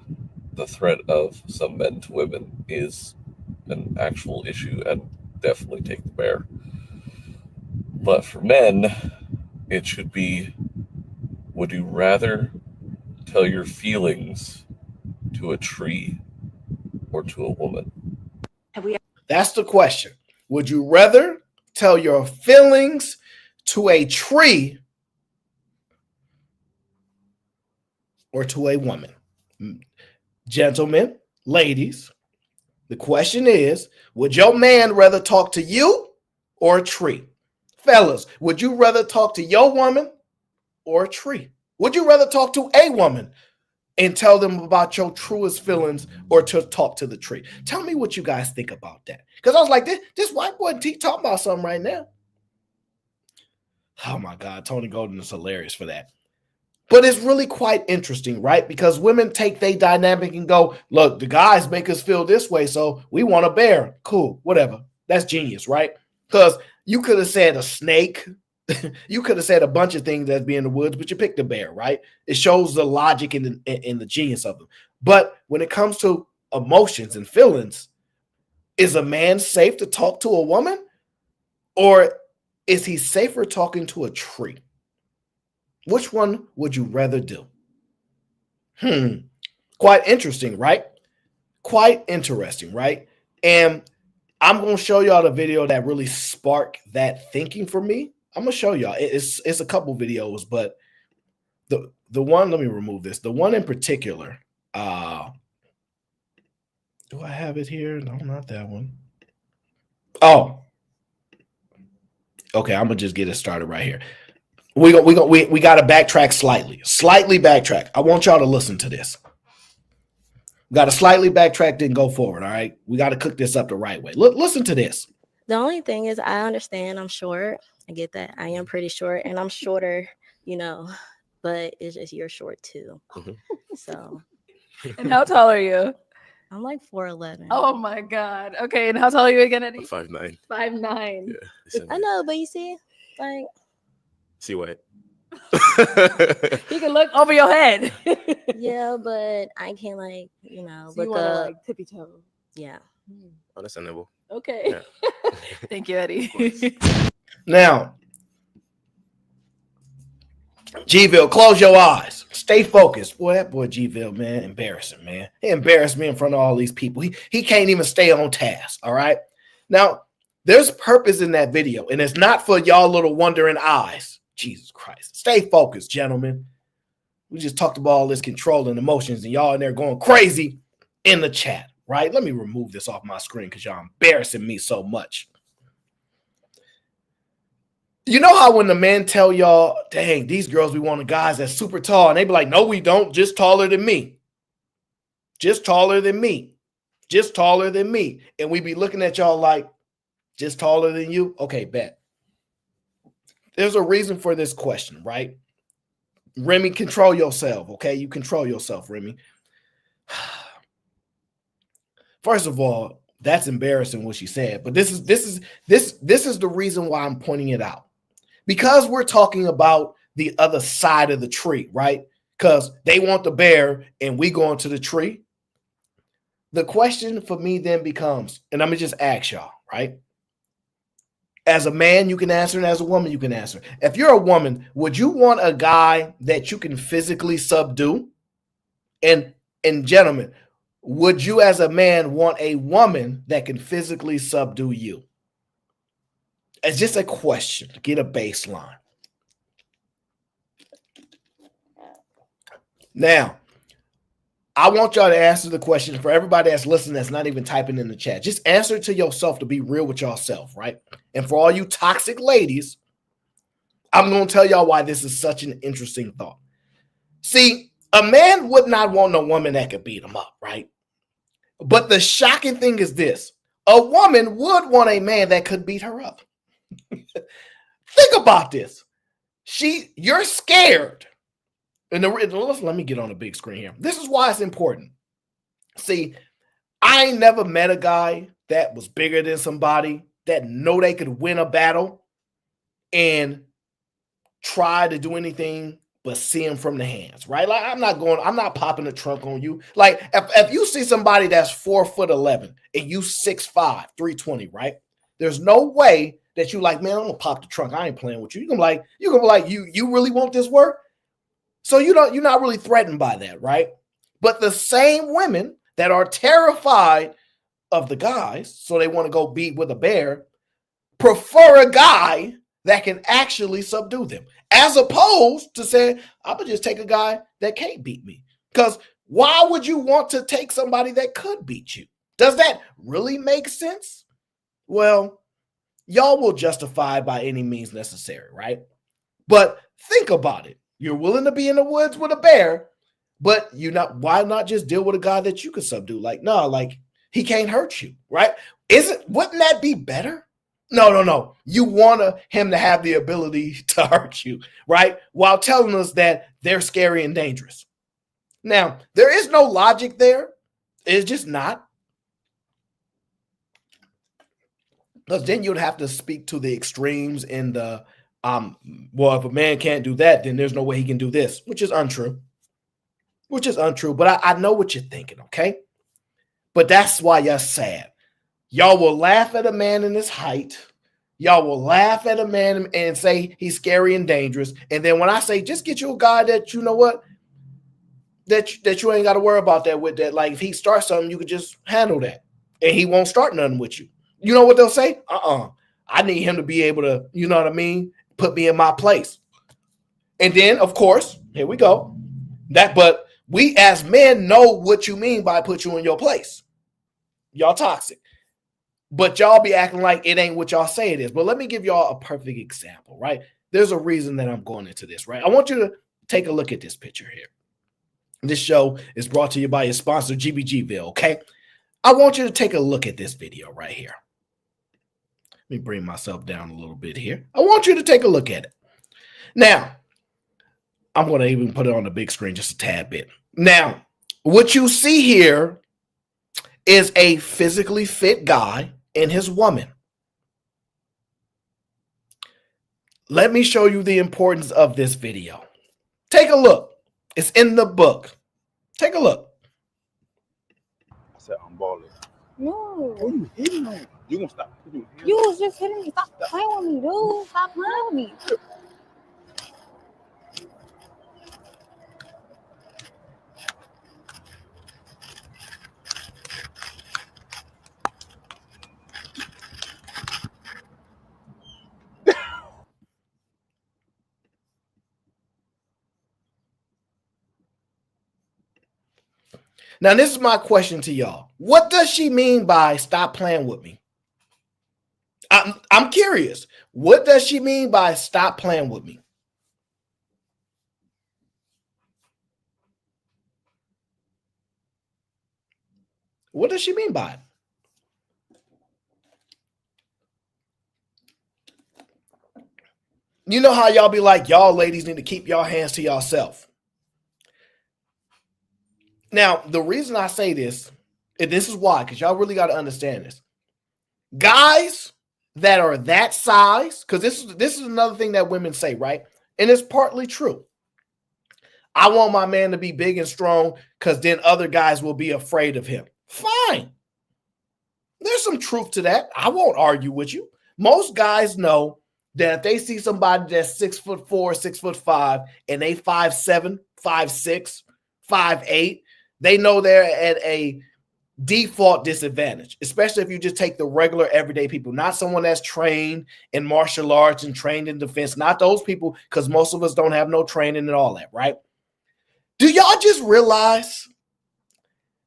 threat of some men to women is an actual issue, and definitely take the bear. But for men, it should be, would you rather tell your feelings to a tree or to a woman? That's the question. Would you rather tell your feelings to a tree or to a woman? Gentlemen, ladies, the question is, would your man rather talk to you or a tree? Fellas, would you rather talk to your woman or a tree? Would you rather talk to a woman and tell them about your truest feelings or to talk to the tree? Tell me what you guys think about that. Because I was like, this white boy talking about something right now. Oh my God, Tony Golden is hilarious for that. But it's really quite interesting, right? Because women take their dynamic and go, look, the guys make us feel this way, so we want a bear. Cool, whatever. That's genius, right? Because you could have said a snake. You could have said a bunch of things that'd be in the woods, but you picked a bear, right? It shows the logic and the genius of them. But when it comes to emotions and feelings, is a man safe to talk to a woman? Or is he safer talking to a tree? Which one would you rather do? Quite interesting, right? Quite interesting, right? And I'm going to show y'all the video that really sparked that thinking for me. I'm going to show y'all. It's a couple videos, but the one, let me remove this. The one in particular, do I have it here? No, not that one. Oh, okay. I'm going to just get it started right here. We got to backtrack slightly backtrack. I want y'all to listen to this. We got to slightly backtrack, then go forward. All right. We got to cook this up the right way. Listen to this. The only thing is, I understand I'm short. I get that. I am pretty short, and I'm shorter, but it's just you're short too. Mm-hmm. So. And how tall are you? I'm like 4'11". Oh my God. Okay. And how tall are you again, Eddie? 5'9". 5'9". Yeah. I know, but you see, like. See what? You can look over your head. Yeah, but I can't so you want to tippy toe. Yeah. Understandable. Okay. Yeah. Thank you, Eddie. Now, G-Ville, close your eyes. Stay focused. Boy, that boy G-Ville, man, embarrassing, man. He embarrassed me in front of all these people. He can't even stay on task, all right? Now, there's purpose in that video, and it's not for y'all little wondering eyes. Jesus Christ. Stay focused, gentlemen. We just talked about all this control and emotions, and y'all in there going crazy in the chat, right? Let me remove this off my screen because y'all embarrassing me so much. You know how when the men tell y'all, dang, these girls, we want guys that's super tall, and they be like, no, we don't, just taller than me. Just taller than me. Just taller than me. And we be looking at y'all like, just taller than you? Okay, bet. There's a reason for this question, right? Remy, control yourself, okay? You control yourself, Remy. First of all, that's embarrassing what she said, but this is the reason why I'm pointing it out. Because we're talking about the other side of the tree, right? Because they want the bear and we go into the tree. The question for me then becomes, and I'm gonna just ask y'all, right? As a man, you can answer, and as a woman, you can answer. If you're a woman, would you want a guy that you can physically subdue? And gentlemen, would you as a man want a woman that can physically subdue you? It's just a question to get a baseline. Now, I want y'all to answer the question for everybody that's listening that's not even typing in the chat. Just answer it to yourself to be real with yourself, right? And for all you toxic ladies, I'm going to tell y'all why this is such an interesting thought. See, a man would not want a woman that could beat him up, right? But the shocking thing is this. A woman would want a man that could beat her up. Think about this. You're scared. And let me get on the big screen here. This is why it's important. See, I ain't never met a guy that was bigger than somebody that know they could win a battle and try to do anything but see him from the hands, right? Like I'm not popping the trunk on you. Like if you see somebody that's 4'11" and you 6'5", 320, right? There's no way that you like, man, I'm gonna pop the trunk. I ain't playing with you. You're gonna be like, you really want this work? So you're not really threatened by that, right? But the same women that are terrified of the guys, so they want to go beat with a bear, prefer a guy that can actually subdue them, as opposed to saying, I'm gonna just take a guy that can't beat me. Because why would you want to take somebody that could beat you? Does that really make sense? Well, y'all will justify by any means necessary, right? But think about it. You're willing to be in the woods with a bear, but why not just deal with a guy that you could subdue? Like, no, like he can't hurt you, right? Wouldn't that be better? No. You want him to have the ability to hurt you, right? While telling us that they're scary and dangerous. Now, there is no logic there. It's just not. Because then you'd have to speak to the extremes in the well, if a man can't do that, then there's no way he can do this, which is untrue. But I know what you're thinking, okay? But that's why you're sad. Y'all will laugh at a man in his height. Y'all will laugh at a man and say he's scary and dangerous. And then when I say, just get you a guy that, you know what, that you ain't got to worry about that with that. Like if he starts something, you could just handle that. And he won't start nothing with you. You know what they'll say? I need him to be able to, you know what I mean? Put me in my place. And then, of course, here we go. But we as men know what you mean by put you in your place. Y'all toxic. But y'all be acting like it ain't what y'all say it is. But let me give y'all a perfect example, right? There's a reason that I'm going into this, right? I want you to take a look at this picture here. This show is brought to you by your sponsor, GBGville, okay? I want you to take a look at this video right here. Let me bring myself down a little bit here. I want you to take a look at it. Now, I'm going to even put it on the big screen just a tad bit. Now, what you see here is a physically fit guy and his woman. Let me show you the importance of this video. Take a look. It's in the book. Take a look. I said, I'm balling. No. What are you hitting on? You gonna stop? You was just hitting me. Stop playing with me, dude. Stop playing with me. Now, this is my question to y'all. What does she mean by stop playing with me? I'm curious. What does she mean by stop playing with me? What does she mean by it? You know how y'all be like, y'all ladies need to keep y'all hands to yourself. Now, the reason I say this, and this is why, because y'all really got to understand this. Guys that are that size, because this is another thing that women say, right? And it's partly true. I want my man to be big and strong because then other guys will be afraid of him. Fine. There's some truth to that. I won't argue with you. Most guys know that if they see somebody that's 6'4", 6'5", and they 5'7", 5'6", 5'8", they know they're at a default disadvantage, especially if you just take the regular everyday people, not someone that's trained in martial arts and trained in defense, not those people, because most of us don't have no training and all that, right? Do y'all just realize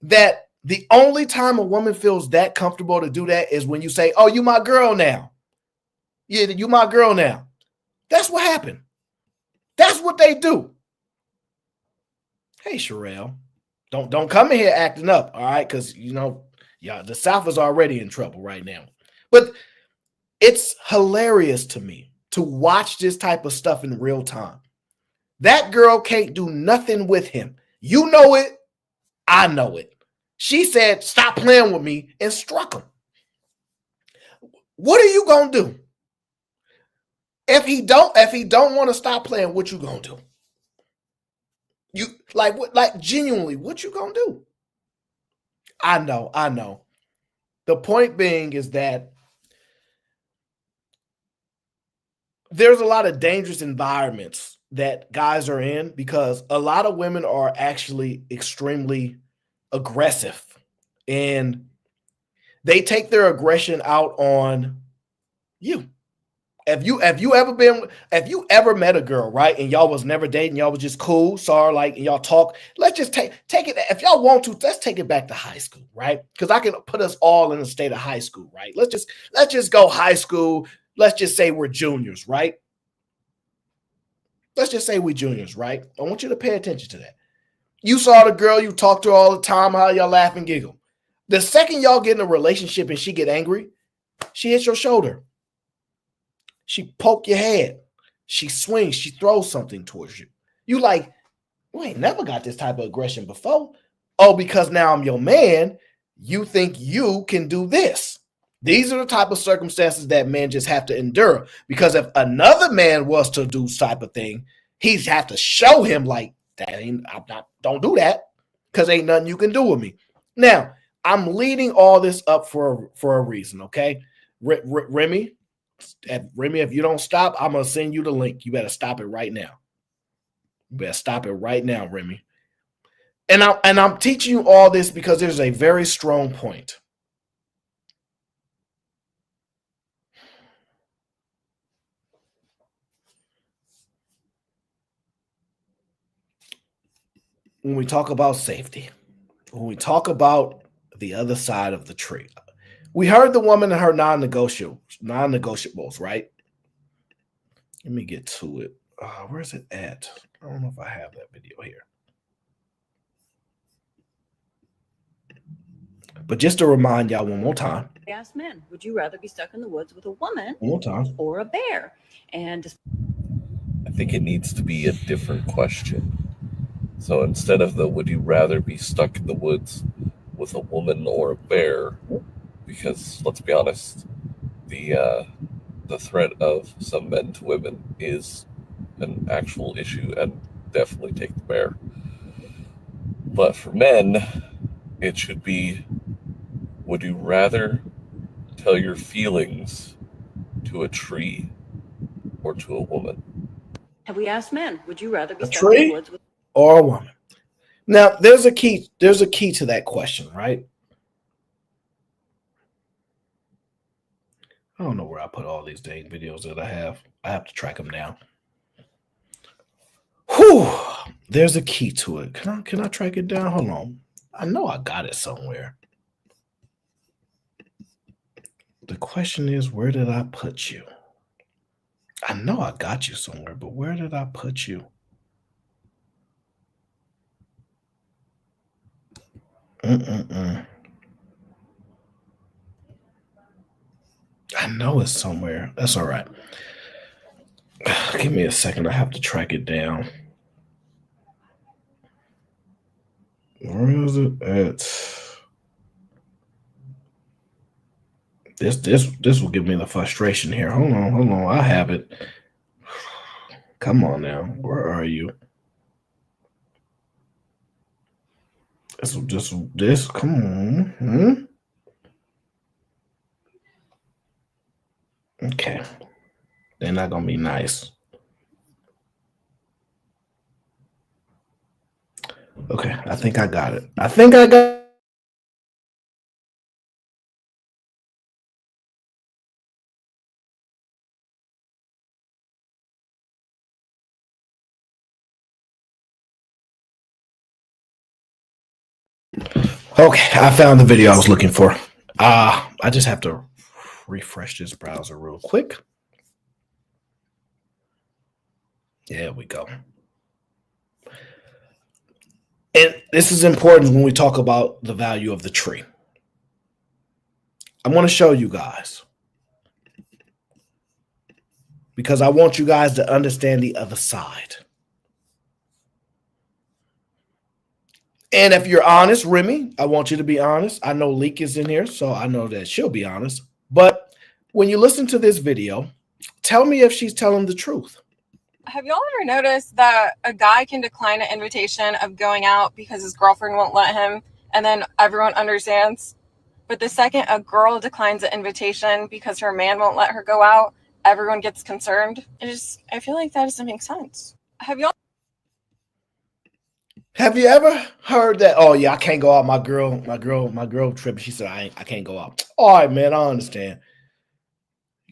that the only time a woman feels that comfortable to do that is when you say, oh, you my girl now. Yeah, you my girl now. That's what happened. That's what they do. Hey, Sherelle, don't come in here acting up, all right? Because, you know, yeah, the South is already in trouble right now. But it's hilarious to me to watch this type of stuff in real time. That girl can't do nothing with him. You know it. I know it. She said, stop playing with me, and struck him. What are you going to do? If he don't want to stop playing, what you going to do? You like genuinely, what you going to do? I know. The point being is that there's a lot of dangerous environments that guys are in because a lot of women are actually extremely aggressive, and they take their aggression out on you. If you ever met a girl, right, and y'all was never dating, y'all was just cool, sorry, like, and y'all talk, let's just take it. If y'all want to, let's take it back to high school, right? Because I can put us all in a state of high school, right? Let's just go high school. Let's just say we're juniors, right? Let's just say we're juniors, right? I want you to pay attention to that. You saw the girl, you talk to her all the time, how y'all laugh and giggle. The second y'all get in a relationship and she get angry, she hits your shoulder. She poke your head. She swings. She throws something towards you. You like, you ain't never got this type of aggression before. Oh, because now I'm your man, you think you can do this. These are the type of circumstances that men just have to endure. Because if another man was to do type of thing, he's have to show him like, don't do that, because ain't nothing you can do with me. Now, I'm leading all this up for a reason, okay? Remy, if you don't stop, I'm going to send you the link. You better stop it right now. You better stop it right now, Remy. And I'm teaching you all this because there's a very strong point. When we talk about safety, when we talk about the other side of the tree, we heard the woman and her non-negotiables, right? Let me get to it. Where's it at? I don't know if I have that video here. But just to remind y'all one more time. I asked men, would you rather be stuck in the woods with a woman One more time. or a bear? And I think it needs to be a different question. So instead of the would you rather be stuck in the woods with a woman or a bear, because let's be honest, the threat of some men to women is an actual issue, and definitely take the bear. But for men, it should be, would you rather tell your feelings to a tree or to a woman? have we asked men, would you rather be A stuck in tree the woods with or a woman? Now, there's a key to that question, right? I don't know where I put all these dang videos that I have. I have to track them down. Whew, there's a key to it. Can I track it down? Hold on. I know I got it somewhere. The question is, where did I put you? I know I got you somewhere, but where did I put you? I know it's somewhere. That's all right. Give me a second. I have to track it down. Where is it at? This will give me the frustration here. Hold on. I have it. Come on now. Where are you? This. Come on. Okay. They're not gonna be nice. Okay, I think I got it. Okay, I found the video I was looking for. I just have to refresh this browser real quick. There we go. And this is important when we talk about the value of the tree. I want to show you guys, because I want you guys to understand the other side. And if you're honest, Remy, I want you to be honest. I know Leek is in here, so I know that she'll be honest. But when you listen to this video, tell me if she's telling the truth. Have y'all ever noticed that a guy can decline an invitation of going out because his girlfriend won't let him, and then everyone understands? But the second a girl declines an invitation because her man won't let her go out, everyone gets concerned. I feel like that doesn't make sense. Have you ever heard that? Oh yeah, I can't go out. My girl tripping. She said I can't go out. All right, man, I understand.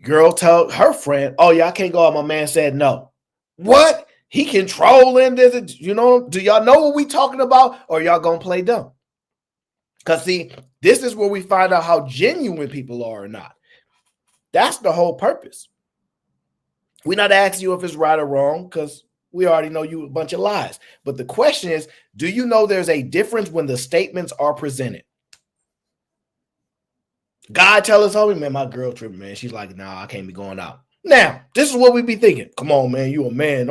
Girl tell her friend, oh yeah, I can't go out. My man said no. What? He controlling this? You know? Do y'all know what we talking about, or y'all gonna play dumb? Because see, this is where we find out how genuine people are or not. That's the whole purpose. We're not asking you if it's right or wrong, because we already know you a bunch of lies. But the question is, do you know there's a difference when the statements are presented? God tell us, homie, man, my girl tripping, man. She's like, nah, I can't be going out. Now, this is what we be thinking. Come on, man, you a man.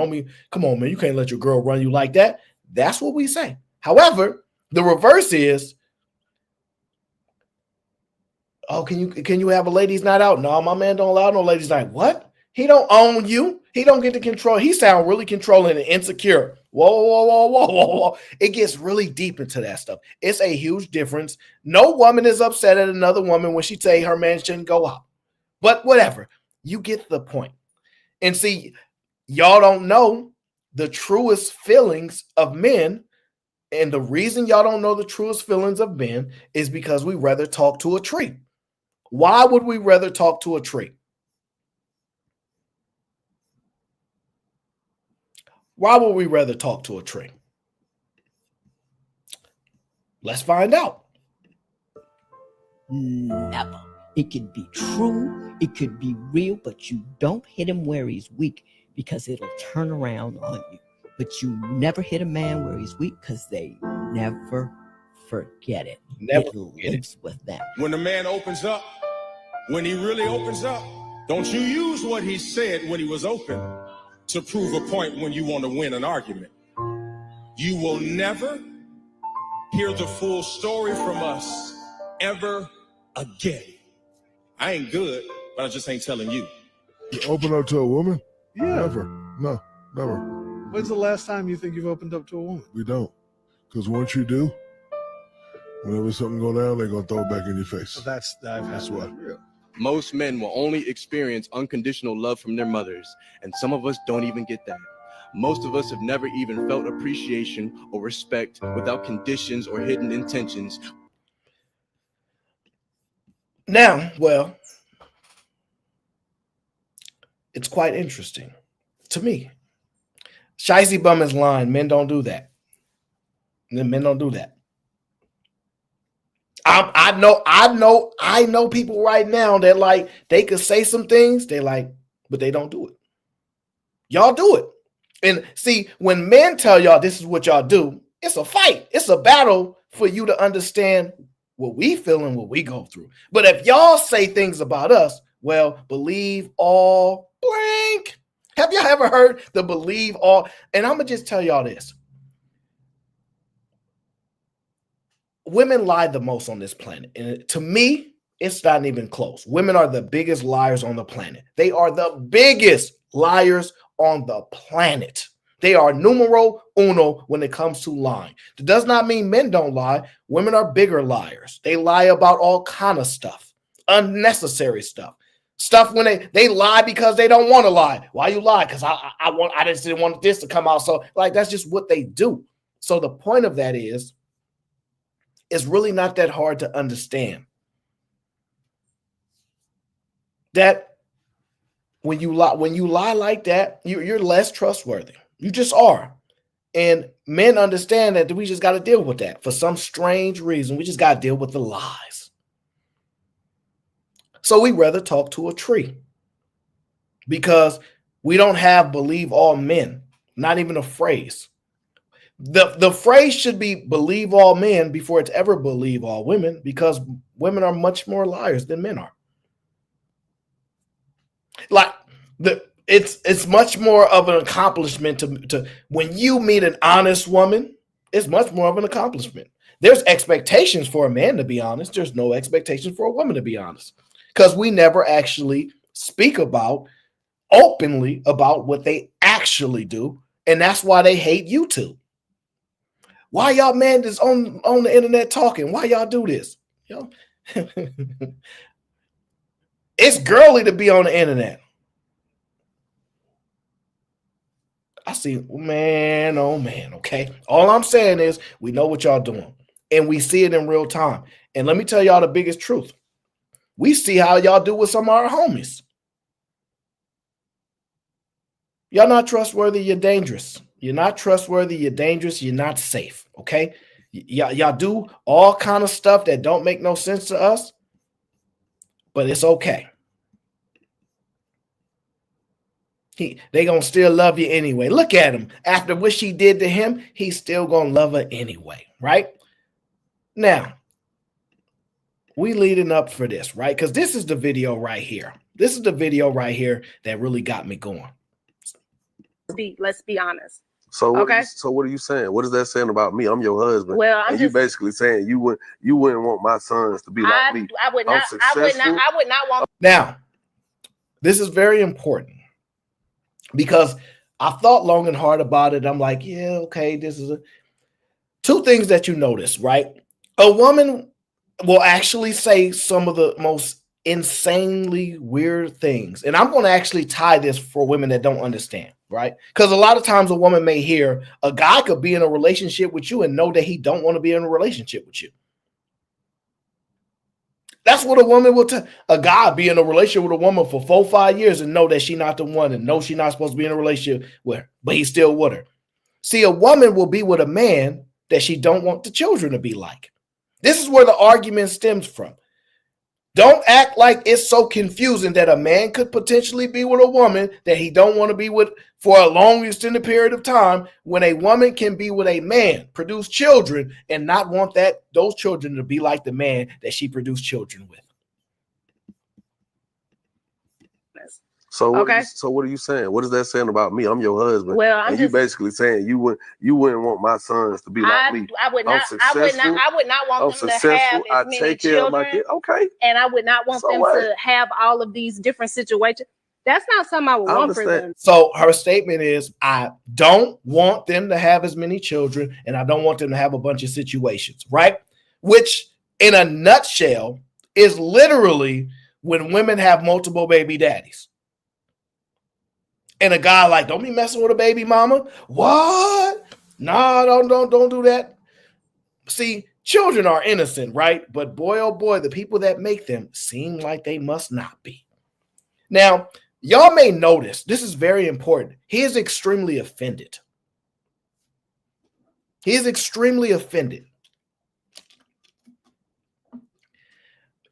Come on, man, you can't let your girl run you like that. That's what we say. However, the reverse is, oh, can you have a ladies' night out? No, my man don't allow no ladies' night. What? He don't own you. He don't get to control. He sound really controlling and insecure. Whoa. It gets really deep into that stuff. It's a huge difference. No woman is upset at another woman when she say her man shouldn't go out. But whatever. You get the point. And see, y'all don't know the truest feelings of men. And the reason y'all don't know the truest feelings of men is because we rather talk to a tree. Why would we rather talk to a tree? Why would we rather talk to a tree? Let's find out. Never. It could be true, it could be real, but you don't hit him where he's weak because it'll turn around on you. But you never hit a man where he's weak because they never forget it. It lives with them. When the man opens up, when he really opens up, don't you use what he said when he was open to prove a point when you want to win an argument. You will never hear the full story from us ever again. I ain't good, but I just ain't telling you. You open up to a woman? Yeah. Never. No, never. When's the last time you think you've opened up to a woman? We don't. Because once you do, whenever something go down, they're going to throw it back in your face. So that's what. Most men will only experience unconditional love from their mothers, and some of us don't even get that. Most of us have never even felt appreciation or respect without conditions or hidden intentions. Now, well, it's quite interesting to me. Shicey Bum is lying. Men don't do that. Men don't do that. I know people right now that like they could say some things, they like, but they don't do it. Y'all do it. And see, when men tell y'all this is what y'all do, it's a fight. It's a battle for you to understand what we feel and what we go through. But if y'all say things about us, well, believe all blank. Have y'all ever heard the believe all? And I'm going to just tell y'all this. Women lie the most on this planet. And to me, it's not even close. Women are the biggest liars on the planet. They are the biggest liars on the planet. They are numero uno when it comes to lying. It does not mean men don't lie. Women are bigger liars. They lie about all kind of stuff, unnecessary stuff. Stuff when they lie because they don't want to lie. Why you lie? Because I just didn't want this to come out. So like that's just what they do. So the point of that is, it's really not that hard to understand that when you lie like that, you're less trustworthy. You just are. And men understand that we just got to deal with that. For some strange reason, we just got to deal with the lies. So we rather talk to a tree because we don't have believe all men, not even a phrase. The phrase should be believe all men before it's ever believe all women, because women are much more liars than men are. Like it's much more of an accomplishment to when you meet an honest woman, it's much more of an accomplishment. There's expectations for a man to be honest. There's no expectation for a woman to be honest, because we never actually speak about openly about what they actually do. And that's why they hate YouTube. Why y'all man just on the internet talking? Why y'all do this? Yo, it's girly to be on the internet. I see, man, oh man, okay. All I'm saying is we know what y'all doing and we see it in real time. And let me tell y'all the biggest truth. We see how y'all do with some of our homies. Y'all not trustworthy, you're dangerous. You're not trustworthy, you're dangerous, you're not safe, okay? Y'all do all kind of stuff that don't make no sense to us, but it's okay. They gonna still love you anyway. Look at him. After what she did to him, he's still gonna love her anyway, right? Now, we leading up for this, right? Because this is the video right here. This is the video right here that really got me going. Let's be honest. So Okay. So what are you saying? What is that saying about me? I'm your husband. Well, I'm and you just- basically saying you wouldn't want my sons to be like me. I would I'm not. I would not want. Now, this is very important because I thought long and hard about it. I'm like, yeah, okay, this is two things that you notice, right? A woman will actually say some of the most insanely weird things. And I'm going to actually tie this for women that don't understand, right? Because a lot of times a woman may hear a guy could be in a relationship with you and know that he don't want to be in a relationship with you. That's what a woman will tell. A guy be in a relationship with a woman for 4-5 years and know that she's not the one and know she's not supposed to be in a relationship with her, but he's still with her. See, a woman will be with a man that she don't want the children to be like. This is where the argument stems from. Don't act like it's so confusing that a man could potentially be with a woman that he don't want to be with for a long extended period of time, when a woman can be with a man, produce children, and not want those children to be like the man that she produced children with. So Okay. What are you saying? What is that saying about me? I'm your husband. Well, I'm and just- you basically saying you wouldn't want my sons to be like me. I would I'm not. I would not want I'm them to have successful. I as many take care of my children. kid. Okay. And I would not want So them what? to have all of these different situations. That's not something I would want for them. So her statement is, I don't want them to have as many children and I don't want them to have a bunch of situations, right? Which in a nutshell is literally when women have multiple baby daddies. And a guy like, don't be messing with a baby mama. What? Nah, don't do that. See, children are innocent, right? But boy, oh boy, the people that make them seem like they must not be. Now, y'all may notice, this is very important. He is extremely offended. He is extremely offended.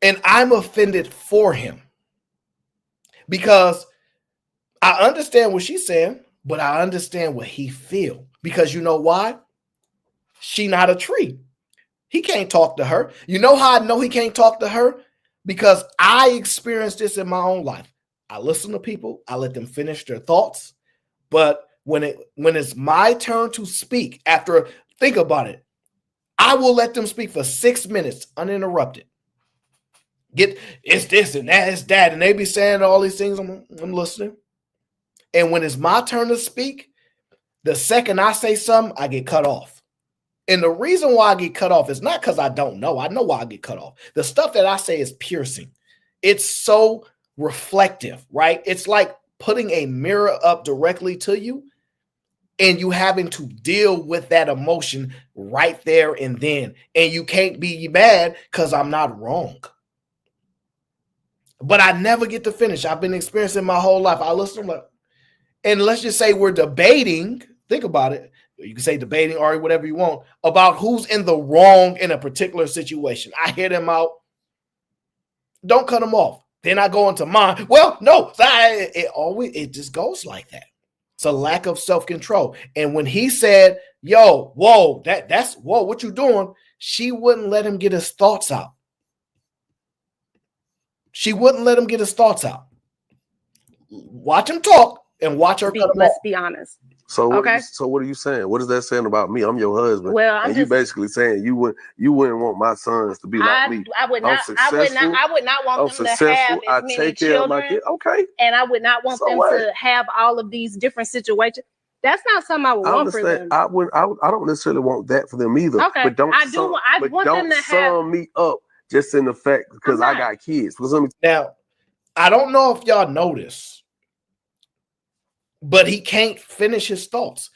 And I'm offended for him because I understand what she's saying, but I understand what he feel. Because you know why? She not a tree. He can't talk to her. You know how I know he can't talk to her? Because I experienced this in my own life. I listen to people. I let them finish their thoughts. But when it's my turn to speak, think about it, I will let them speak for 6 minutes uninterrupted. It's this and that, it's that, and they be saying all these things. I'm listening. And when it's my turn to speak, the second I say something, I get cut off. And the reason why I get cut off is not because I don't know. I know why I get cut off. The stuff that I say is piercing. It's so reflective, right? It's like putting a mirror up directly to you and you having to deal with that emotion right there and then. And you can't be mad because I'm not wrong. But I never get to finish. I've been experiencing my whole life. I listen to and let's just say we're debating. Think about it. You can say debating or whatever you want about who's in the wrong in a particular situation. I hear them out. Don't cut them off. Then I go into mine. Well, no, it just goes like that. It's a lack of self-control. And when he said, yo, whoa, that's what you doing? She wouldn't let him get his thoughts out. She wouldn't let him get his thoughts out. Watch him talk and watch her cut him off. Let's be honest. So what are you saying? What is that saying about me? I'm your husband. Well, you basically saying you wouldn't want my sons to be like me. I would not want them to have as many children. Okay. And I would not want them to have all of these different situations. That's not something I would want for them. I don't necessarily want that for them either. Okay. But don't sum me up just in the fact because I got kids. Now, I don't know if y'all notice, but he can't finish his thoughts.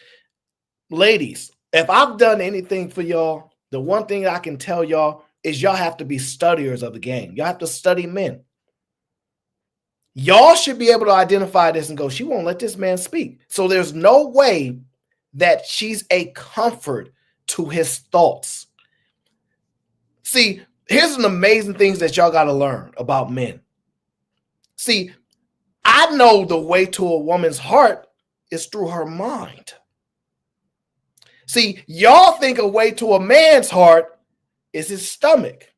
Ladies, if I've done anything for y'all, the one thing I can tell y'all is y'all have to be studiers of the game. Y'all have to study men. Y'all should be able to identify this and go, she won't let this man speak. So there's no way that she's a comfort to his thoughts. See, here's an amazing things that y'all got to learn about men. See, I know the way to a woman's heart is through her mind. See, y'all think a way to a man's heart is his stomach,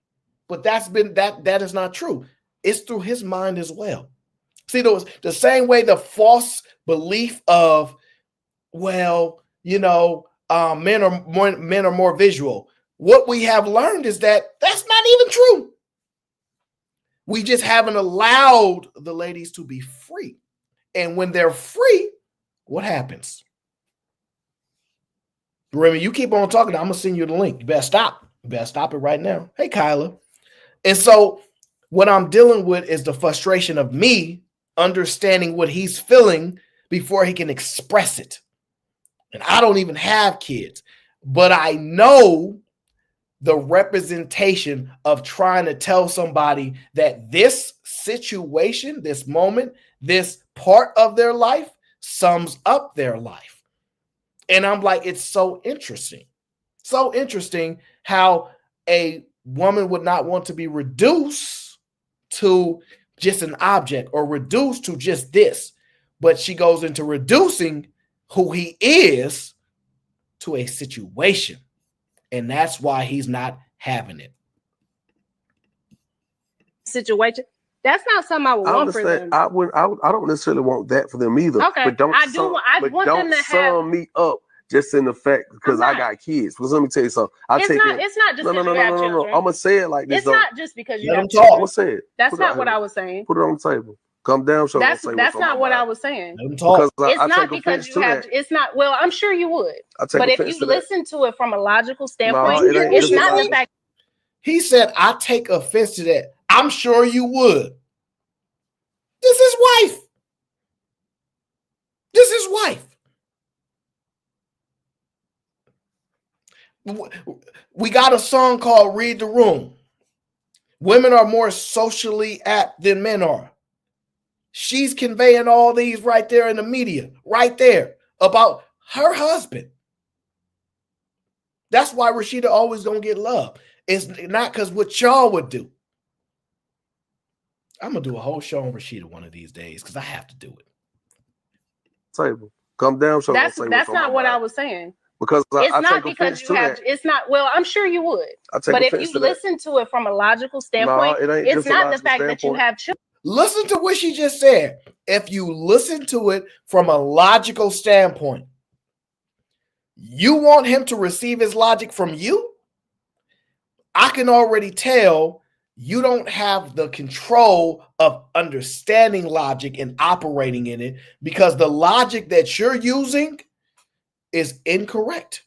but that is not true. It's through his mind as well. See, the same way the false belief of, well, men are more visual. What we have learned is that that's not even true. We just haven't allowed the ladies to be free. And when they're free, what happens? Remy, you keep on talking. I'm going to send you the link. You better stop. You better stop it right now. Hey, Kyla. And so what I'm dealing with is the frustration of me understanding what he's feeling before he can express it. And I don't even have kids, but I know the representation of trying to tell somebody that this situation, this moment, this part of their life sums up their life. And I'm like, it's so interesting. So interesting how a woman would not want to be reduced to just an object or reduced to just this, but she goes into reducing who he is to a situation. And that's why he's not having it. Situation. That's not something I would want for them. I don't necessarily want that for them either. Okay. But don't sum me up just in the fact because I got kids. Because let me tell you something. It's not just no. I'm gonna say it like this. It's not just because you have children. I'm gonna say it. That's not what I was saying. Put it on the table. Come down. That's not what I was saying. It's not because you have. It's not. Well, I'm sure you would. But if you listen to it from a logical standpoint, it's not the fact. He said, "I take offense to that." I'm sure you would. This is wife. This is wife. We got a song called "Read the Room." Women are more socially apt than men are. She's conveying all these right there in the media, right there, about her husband. That's why Rashida always gonna get love. It's not because what y'all would do. I'm gonna do a whole show on Rashida one of these days because I have to do it. Table. Come down. So that's not what I was saying. Because it's I not take because you have. That. It's not. Well, I'm sure you would. But if you listen to it from a logical standpoint, it's not the fact that you have children. Listen to what she just said. If you listen to it from a logical standpoint, you want him to receive his logic from you? I can already tell you don't have the control of understanding logic and operating in it because the logic that you're using is incorrect.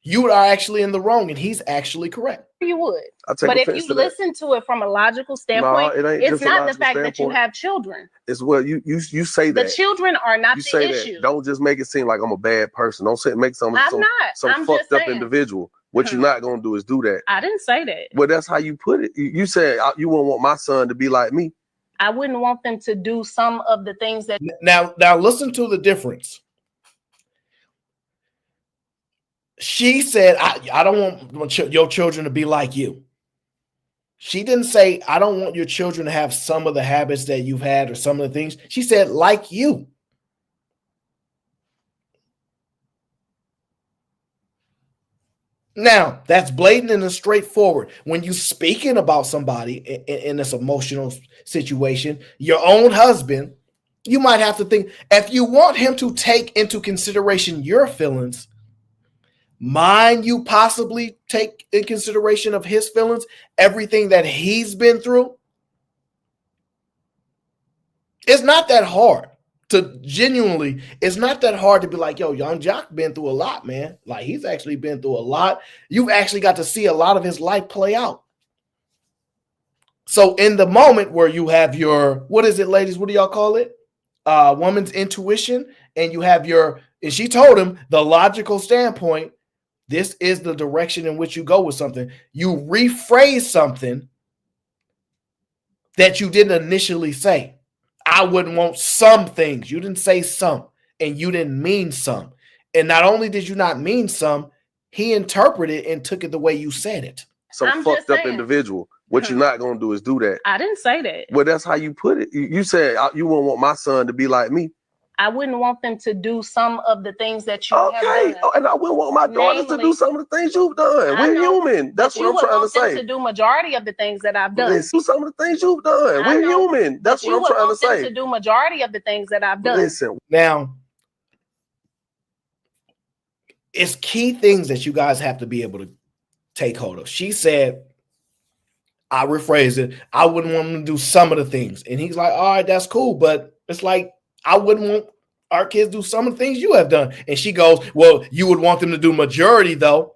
You are actually in the wrong and he's actually correct. You would. But if you listen to it from a logical standpoint, it's not the fact that you have children. It's what you say that. The children are not the issue. Don't just make it seem like I'm a bad person. Don't say make some fucked up individual. What you're not going to do is do that. I didn't say that. Well, that's how you put it. You said you wouldn't want my son to be like me. I wouldn't want them to do some of the things that. Now listen to the difference. She said, I don't want your children to be like you. She didn't say, I don't want your children to have some of the habits that you've had or some of the things. She said, like you. Now, that's blatant and straightforward. When you're speaking about somebody in this emotional situation, your own husband, you might have to think, if you want him to take into consideration your feelings, mind you possibly take in consideration of his feelings, everything that he's been through. It's not that hard to genuinely, it's not that hard to be like, yo, Young Jock been through a lot, man. Like he's actually been through a lot. You've actually got to see a lot of his life play out. So in the moment where you have your, what is it, ladies? What do y'all call it? Woman's intuition. And you have your, and she told him the logical standpoint. This is the direction in which you go with something. You rephrase something that you didn't initially say. I wouldn't want some things. You didn't say some, and you didn't mean some. And not only did you not mean some, he interpreted and took it the way you said it. Some fucked up individual. What you're not going to do is do that. I didn't say that. Well, that's how you put it. You said you wouldn't want my son to be like me. I wouldn't want them to do some of the things that you have done. And I wouldn't want my daughters to do some of the things you've done. We're human. That's what I'm trying to say. To do majority of the things that I've done. Do some of the things you've done. We're human. That's what I'm trying to say. To do majority of the things that I've done. Listen. Now, it's key things that you guys have to be able to take hold of. She said, I rephrase it, I wouldn't want them to do some of the things. And he's like, all right, that's cool. But it's like, I wouldn't want our kids to do some of the things you have done. And she goes, well, you would want them to do majority though.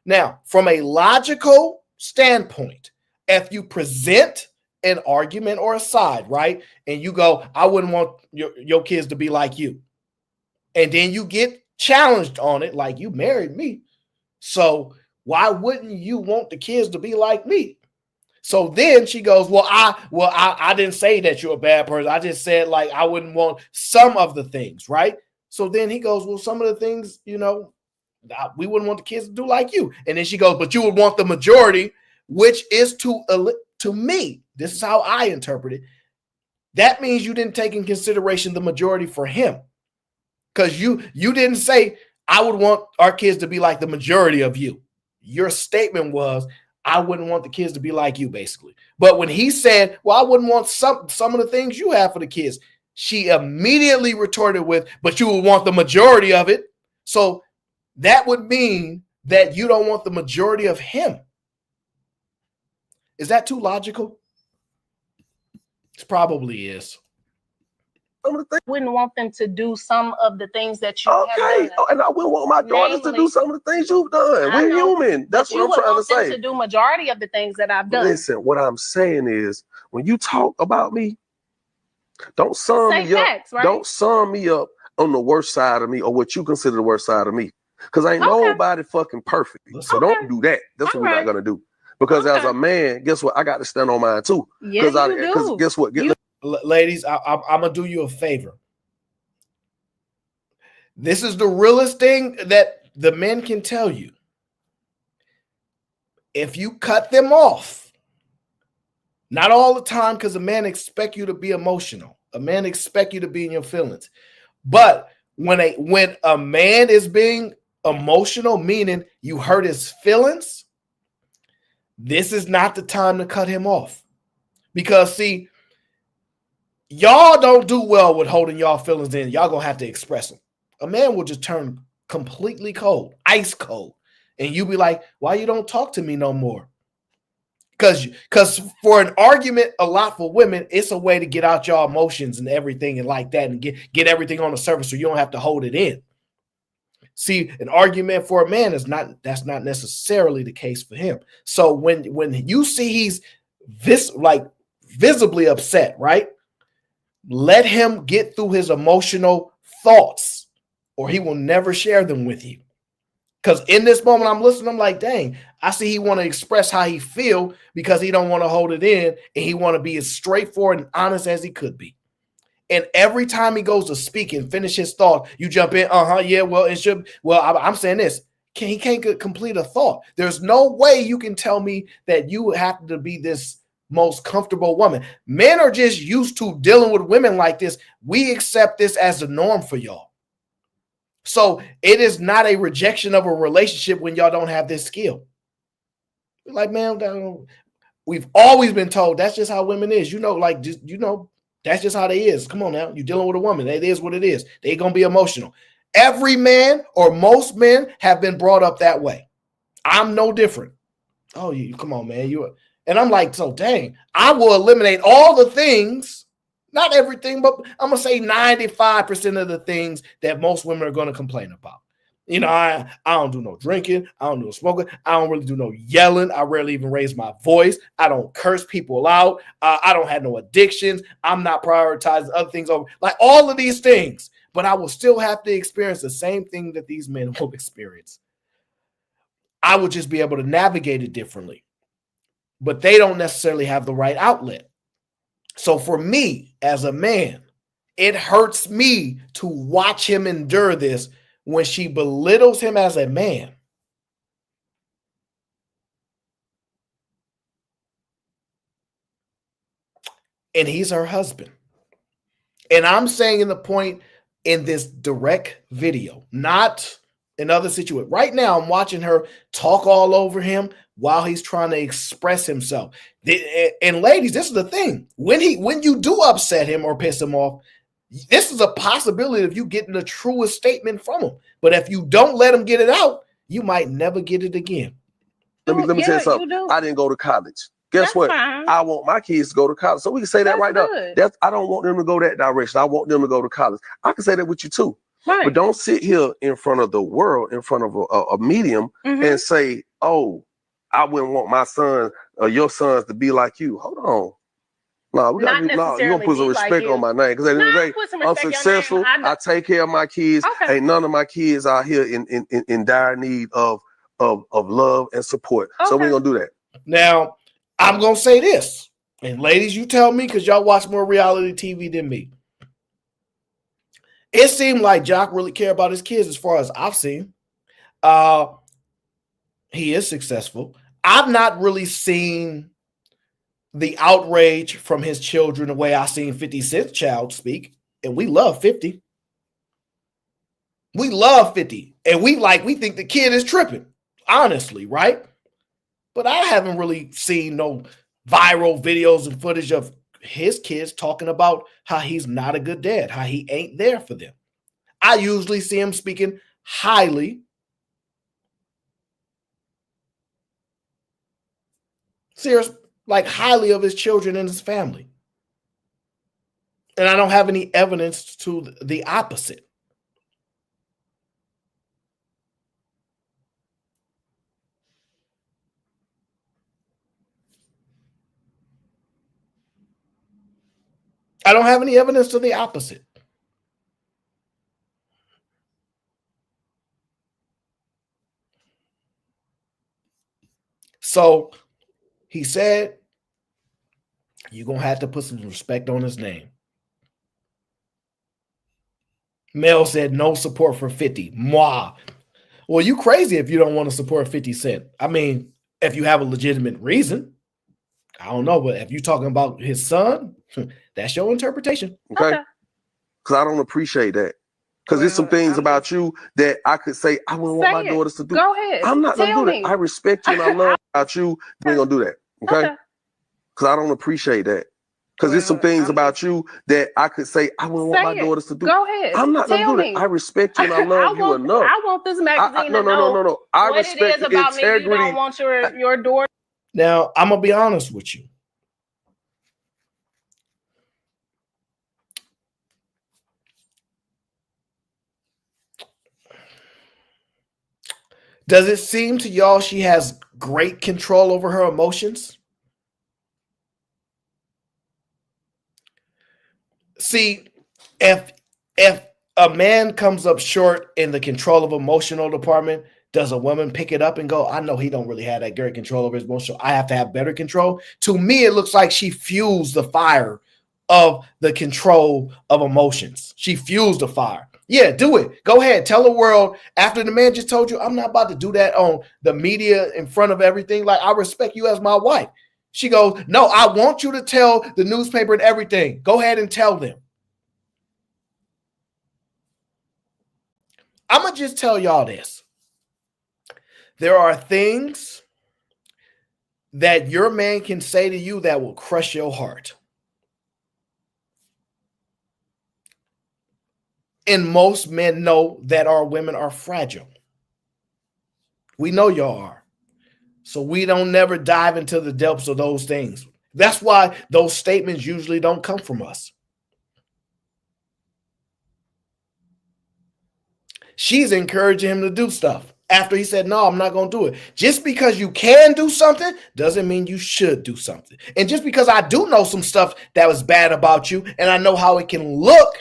Now, from a logical standpoint, if you present an argument or a side, right? And you go, I wouldn't want your kids to be like you. And then you get challenged on it, like you married me. So why wouldn't you want the kids to be like me? So then she goes, I didn't say that you're a bad person. I just said like I wouldn't want some of the things, right? So then he goes, well, some of the things, we wouldn't want the kids to do like you. And then she goes, but you would want the majority, which is to me, this is how I interpret it. That means you didn't take in consideration the majority for him. Because you didn't say, I would want our kids to be like the majority of you. Your statement was, I wouldn't want the kids to be like you, basically. But when he said, well, I wouldn't want some of the things you have for the kids, she immediately retorted with, but you would want the majority of it. So that would mean that you don't want the majority of him. Is that too logical? It probably is. Wouldn't want them to do some of the things that you have done. And I wouldn't want my daughters to do some of the things you've done. We're human. That's what I'm trying to say. To do majority of the things that I've done. Listen, what I'm saying is, when you talk about me, don't sum me up. Facts, right? Don't sum me up on the worst side of me or what you consider the worst side of me. Because ain't nobody fucking perfect. So don't do that. That's what we're not gonna do. Because as a man, guess what? I got to stand on mine too. Yes, you do. Guess what? Ladies, I'm gonna do you a favor. This is the realest thing that the men can tell you. If you cut them off Not all the time, because a man expect you to be emotional. A man expect you to be in your feelings. But when a man is being emotional, meaning you hurt his feelings, this is not the time to cut him off. Because see, y'all don't do well with holding y'all feelings in. Y'all gonna have to express them. A man will just turn completely cold, ice cold. And you be like, why you don't talk to me no more? Because for an argument, a lot for women, it's a way to get out your emotions and everything and like that and get everything on the surface so you don't have to hold it in. See, an argument for a man that's not necessarily the case for him. So when you see he's visibly upset, right? Let him get through his emotional thoughts or he will never share them with you. Because in this moment, I'm listening, I'm like, dang, I see he want to express how he feel because he don't want to hold it in and he want to be as straightforward and honest as he could be. And every time he goes to speak and finish his thought, you jump in, yeah, well, it should, well, I'm saying this. He can't complete a thought. There's no way you can tell me that you have to be this most comfortable woman. Men are just used to dealing with women like this. We accept this as the norm for y'all. So it is not a rejection of a relationship when y'all don't have this skill. Like, man, we've always been told that's just how women is. That's just how they is. Come on now. You're dealing with a woman. It is what it is. They're going to be emotional. Every man or most men have been brought up that way. I'm no different. Oh, you come on, man. And I'm like, so dang, I will eliminate all the things. Not everything, but I'm going to say 95% of the things that most women are going to complain about. I don't do no drinking. I don't do no smoking. I don't really do no yelling. I rarely even raise my voice. I don't curse people out. I don't have no addictions. I'm not prioritizing other things over like all of these things, but I will still have to experience the same thing that these men will experience. I would just be able to navigate it differently, but they don't necessarily have the right outlet. So for me, as a man, it hurts me to watch him endure this when she belittles him as a man. And he's her husband. And I'm saying in the point in this direct video, not another situation. Right now, I'm watching her talk all over him while he's trying to express himself. And ladies, this is the thing. When you do upset him or piss him off, this is a possibility of you getting the truest statement from him. But if you don't let him get it out, you might never get it again. Let me tell you something. I didn't go to college. Guess what? Fine. I want my kids to go to college. So we can say that right now. I don't want them to go that direction. I want them to go to college. I can say that with you too. Right. But don't sit here in front of the world, in front of a medium and say, oh, I wouldn't want my son or your sons to be like you. Hold on. No, you're going to put some respect on my name. Because at the end of the day, I'm successful. I take care of my kids. Okay. Ain't none of my kids out here in dire need of love and support. Okay. So we're going to do that. Now, I'm going to say this. And ladies, you tell me because y'all watch more reality TV than me. It seemed like Jock really cared about his kids as far as I've seen. He is successful. I've not really seen the outrage from his children the way I seen 50 Cent's child speak. And we love 50. We love 50. And we think the kid is tripping, honestly, right? But I haven't really seen no viral videos and footage of his kids talking about how he's not a good dad, how he ain't there for them. I usually see him speaking highly highly of his children and his family. And I don't have any evidence to the opposite. I don't have any evidence to the opposite. So he said, you're going to have to put some respect on his name. Mel said, no support for 50. Mwah. Well, you crazy if you don't want to support 50 Cent. I mean, if you have a legitimate reason. I don't know, but if you're talking about his son, that's your interpretation. Okay. Because I don't appreciate that. Because there's some things about you that I could say I wouldn't want my daughters to do. Go ahead. I'm not going to do that. I respect you and I love about you. We ain't going to do that. Okay? Because I don't appreciate that. Because there's some things about you that I could say I wouldn't want my daughters to do. Go ahead. I'm not going to do that. I respect you and I love you enough. I want this magazine to know I what respect it is about integrity. me. You don't want your daughter. Now, I'm going to be honest with you. Does it seem to y'all she has great control over her emotions? See, if a man comes up short in the control of emotional department, does a woman pick it up and go, I know he don't really have that great control over his emotions, so I have to have better control? To me, it looks like she fused the fire of the control of emotions. She fused the fire. Yeah, do it. Go ahead. Tell the world after the man just told you, I'm not about to do that on the media in front of everything. Like, I respect you as my wife. She goes, no, I want you to tell the newspaper and everything. Go ahead and tell them. I'm going to just tell y'all this. There are things that your man can say to you that will crush your heart. And most men know that our women are fragile. We know y'all are. So we don't never dive into the depths of those things. That's why those statements usually don't come from us. She's encouraging him to do stuff after he said, no, I'm not going to do it. Just because you can do something doesn't mean you should do something. And just because I do know some stuff that was bad about you and I know how it can look,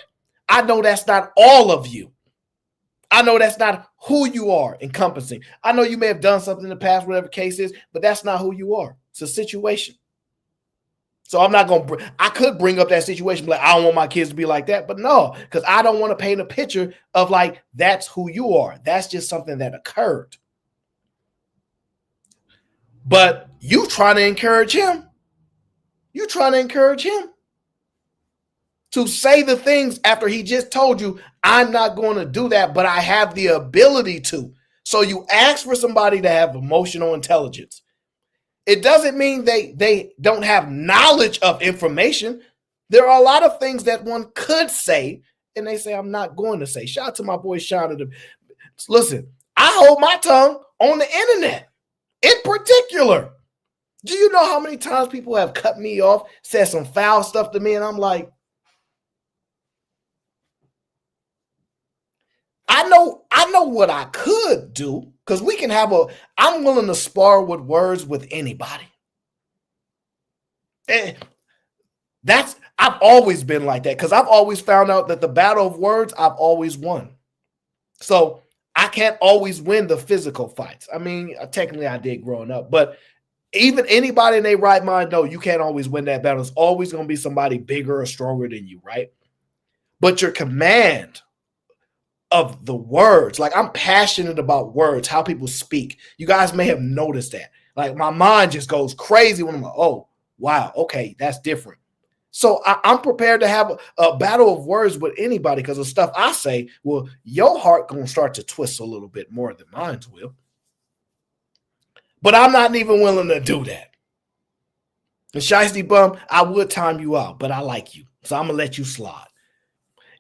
I know that's not all of you. I know that's not who you are encompassing. I know you may have done something in the past, whatever the case is, but that's not who you are. It's a situation. So I'm not going to, I could bring up that situation, like, I don't want my kids to be like that, but no, because I don't want to paint a picture of like, that's who you are. That's just something that occurred. But you trying to encourage him. You trying to encourage him to say the things after he just told you, I'm not going to do that, but I have the ability to. So you ask for somebody to have emotional intelligence. It doesn't mean they don't have knowledge of information. There are a lot of things that one could say, and they say, I'm not going to say. Shout out to my boy Sean. Listen, I hold my tongue on the internet in particular. Do you know how many times people have cut me off, said some foul stuff to me, and I'm like, I know what I could do, because we can have I'm willing to spar with words with anybody. And I've always been like that, because I've always found out that the battle of words, I've always won. So I can't always win the physical fights. I mean, technically I did growing up, but even anybody in their right mind, no, you can't always win that battle. It's always going to be somebody bigger or stronger than you, right? But your command of the words, like, I'm passionate about words, how people speak. You guys may have noticed that. Like, my mind just goes crazy when I'm like, oh, wow, okay, that's different. So I'm prepared to have a battle of words with anybody, because the stuff I say, well, your heart gonna start to twist a little bit more than mine will. But I'm not even willing to do that. And Shiesty Bum, I would time you out, but I like you, so I'm gonna let you slide.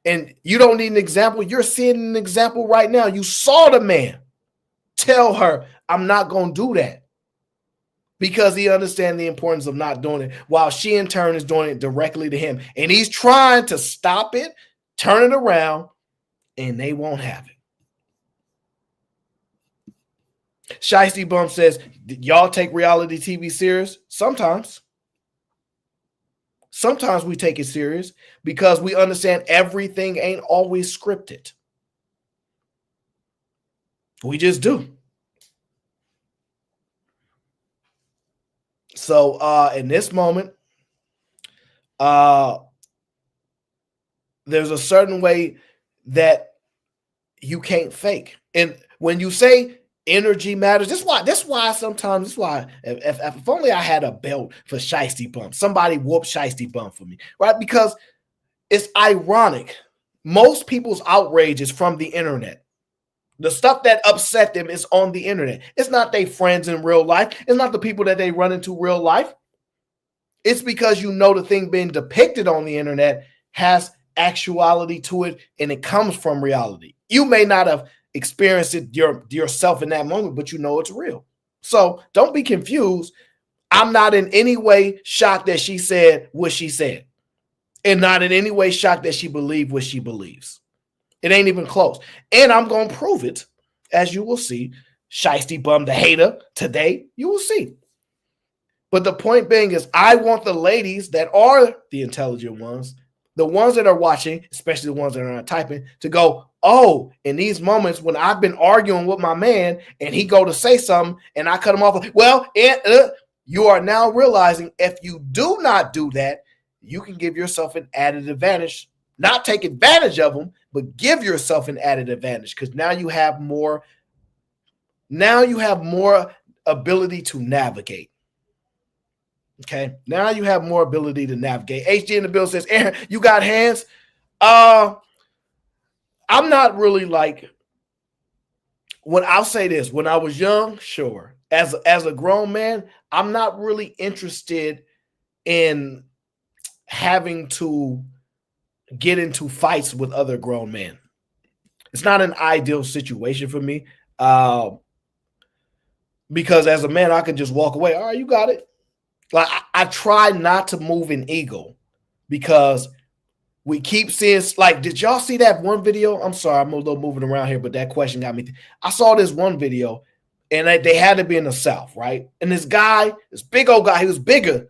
And you don't need an example. You're seeing an example right now. You saw the man tell her, I'm not going to do that, because he understands the importance of not doing it, while she in turn is doing it directly to him. And he's trying to stop it, turn it around, and they won't have it. Shiesty Bum says, y'all take reality TV serious? Sometimes. Sometimes we take it serious because we understand everything ain't always scripted. We just do. So in this moment, there's a certain way that you can't fake. And when you say energy matters. This why sometimes if only I had a belt for Shiesty Bump, somebody whoop Shiesty Bump for me, right? Because it's ironic. Most people's outrage is from the internet. The stuff that upset them is on the internet. It's not their friends in real life. It's not the people that they run into real life. It's because the thing being depicted on the internet has actuality to it, and it comes from reality. You may not have experienced it yourself in that moment, but it's real. So don't be confused. I'm not in any way shocked that she said what she said, and not in any way shocked that she believed what she believes. It ain't even close. And I'm going to prove it, as you will see. Shiesty Bum, the hater, today, you will see. But the point being is, I want the ladies that are the intelligent ones, the ones that are watching, especially the ones that are not typing, to go, oh, in these moments when I've been arguing with my man and he go to say something and I cut him off, well, you are now realizing if you do not do that, you can give yourself an added advantage. Not take advantage of them, but give yourself an added advantage, because now you have more ability to navigate. Okay, now you have more ability to navigate. HG in the bill says, Aaron, you got hands? I'm not really like, I'll say this, when I was young, sure. As a grown man, I'm not really interested in having to get into fights with other grown men. It's not an ideal situation for me, because as a man, I can just walk away. All right, you got it. Like I try not to move in ego, because we keep seeing, like, did y'all see that one video? I'm sorry, I'm a little moving around here, but that question got me. I saw this one video, and they had to be in the South, right? And this guy, this big old guy, he was bigger,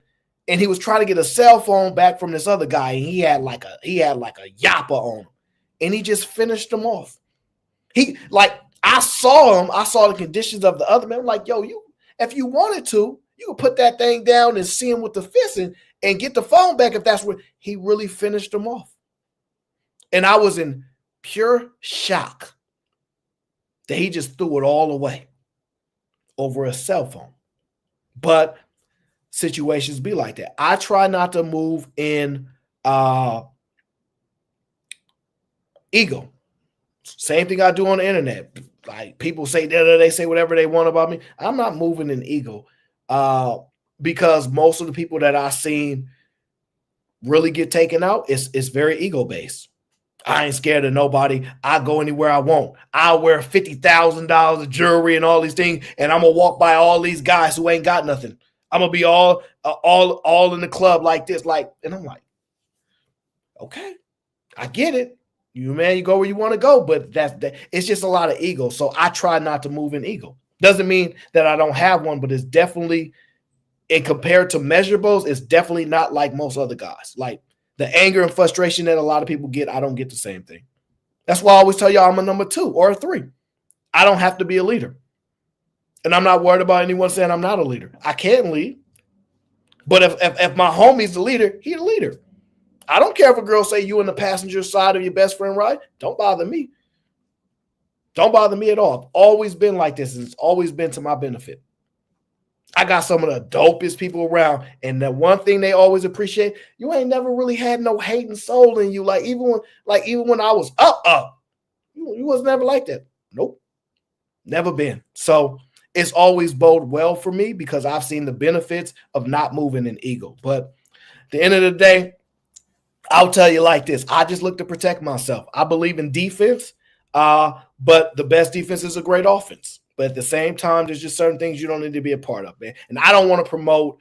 and he was trying to get a cell phone back from this other guy, and he had like a yapper on him, and he just finished him off. I saw the conditions of the other man. I'm like, yo, if you wanted to, you could put that thing down and see him with the fist and get the phone back if that's what he really finished him off. And I was in pure shock that he just threw it all away over a cell phone. But situations be like that. I try not to move in ego. Same thing I do on the internet. Like, people say they say whatever they want about me. I'm not moving in ego, because most of the people that I've seen really get taken out, it's very ego based. I ain't scared of nobody. I go anywhere I want. I'll wear $50,000 of jewelry and all these things, and I'm gonna walk by all these guys who ain't got nothing. I'm gonna be all in the club like this, and I'm like, okay, I get it. You go where you want to go, but it's just a lot of ego. So I try not to move in ego. Doesn't mean that I don't have one, but it's definitely, and compared to measurables, it's definitely not like most other guys. Like the anger and frustration that a lot of people get, I don't get the same thing. That's why I always tell y'all I'm a number 2 or a 3. I don't have to be a leader. And I'm not worried about anyone saying I'm not a leader. I can lead. But if my homie's the leader, he's the leader. I don't care if a girl say you in the passenger side of your best friend ride. Don't bother me. Don't bother me at all. I've always been like this, and it's always been to my benefit. I got some of the dopest people around, and the one thing they always appreciate, you ain't never really had no hating soul in you. Even when I was up, you was never like that. Nope, never been. So it's always bode well for me, because I've seen the benefits of not moving in ego. But at the end of the day, I'll tell you like this. I just look to protect myself. I believe in defense, but the best defense is a great offense. But at the same time, there's just certain things you don't need to be a part of, man. And I don't want to promote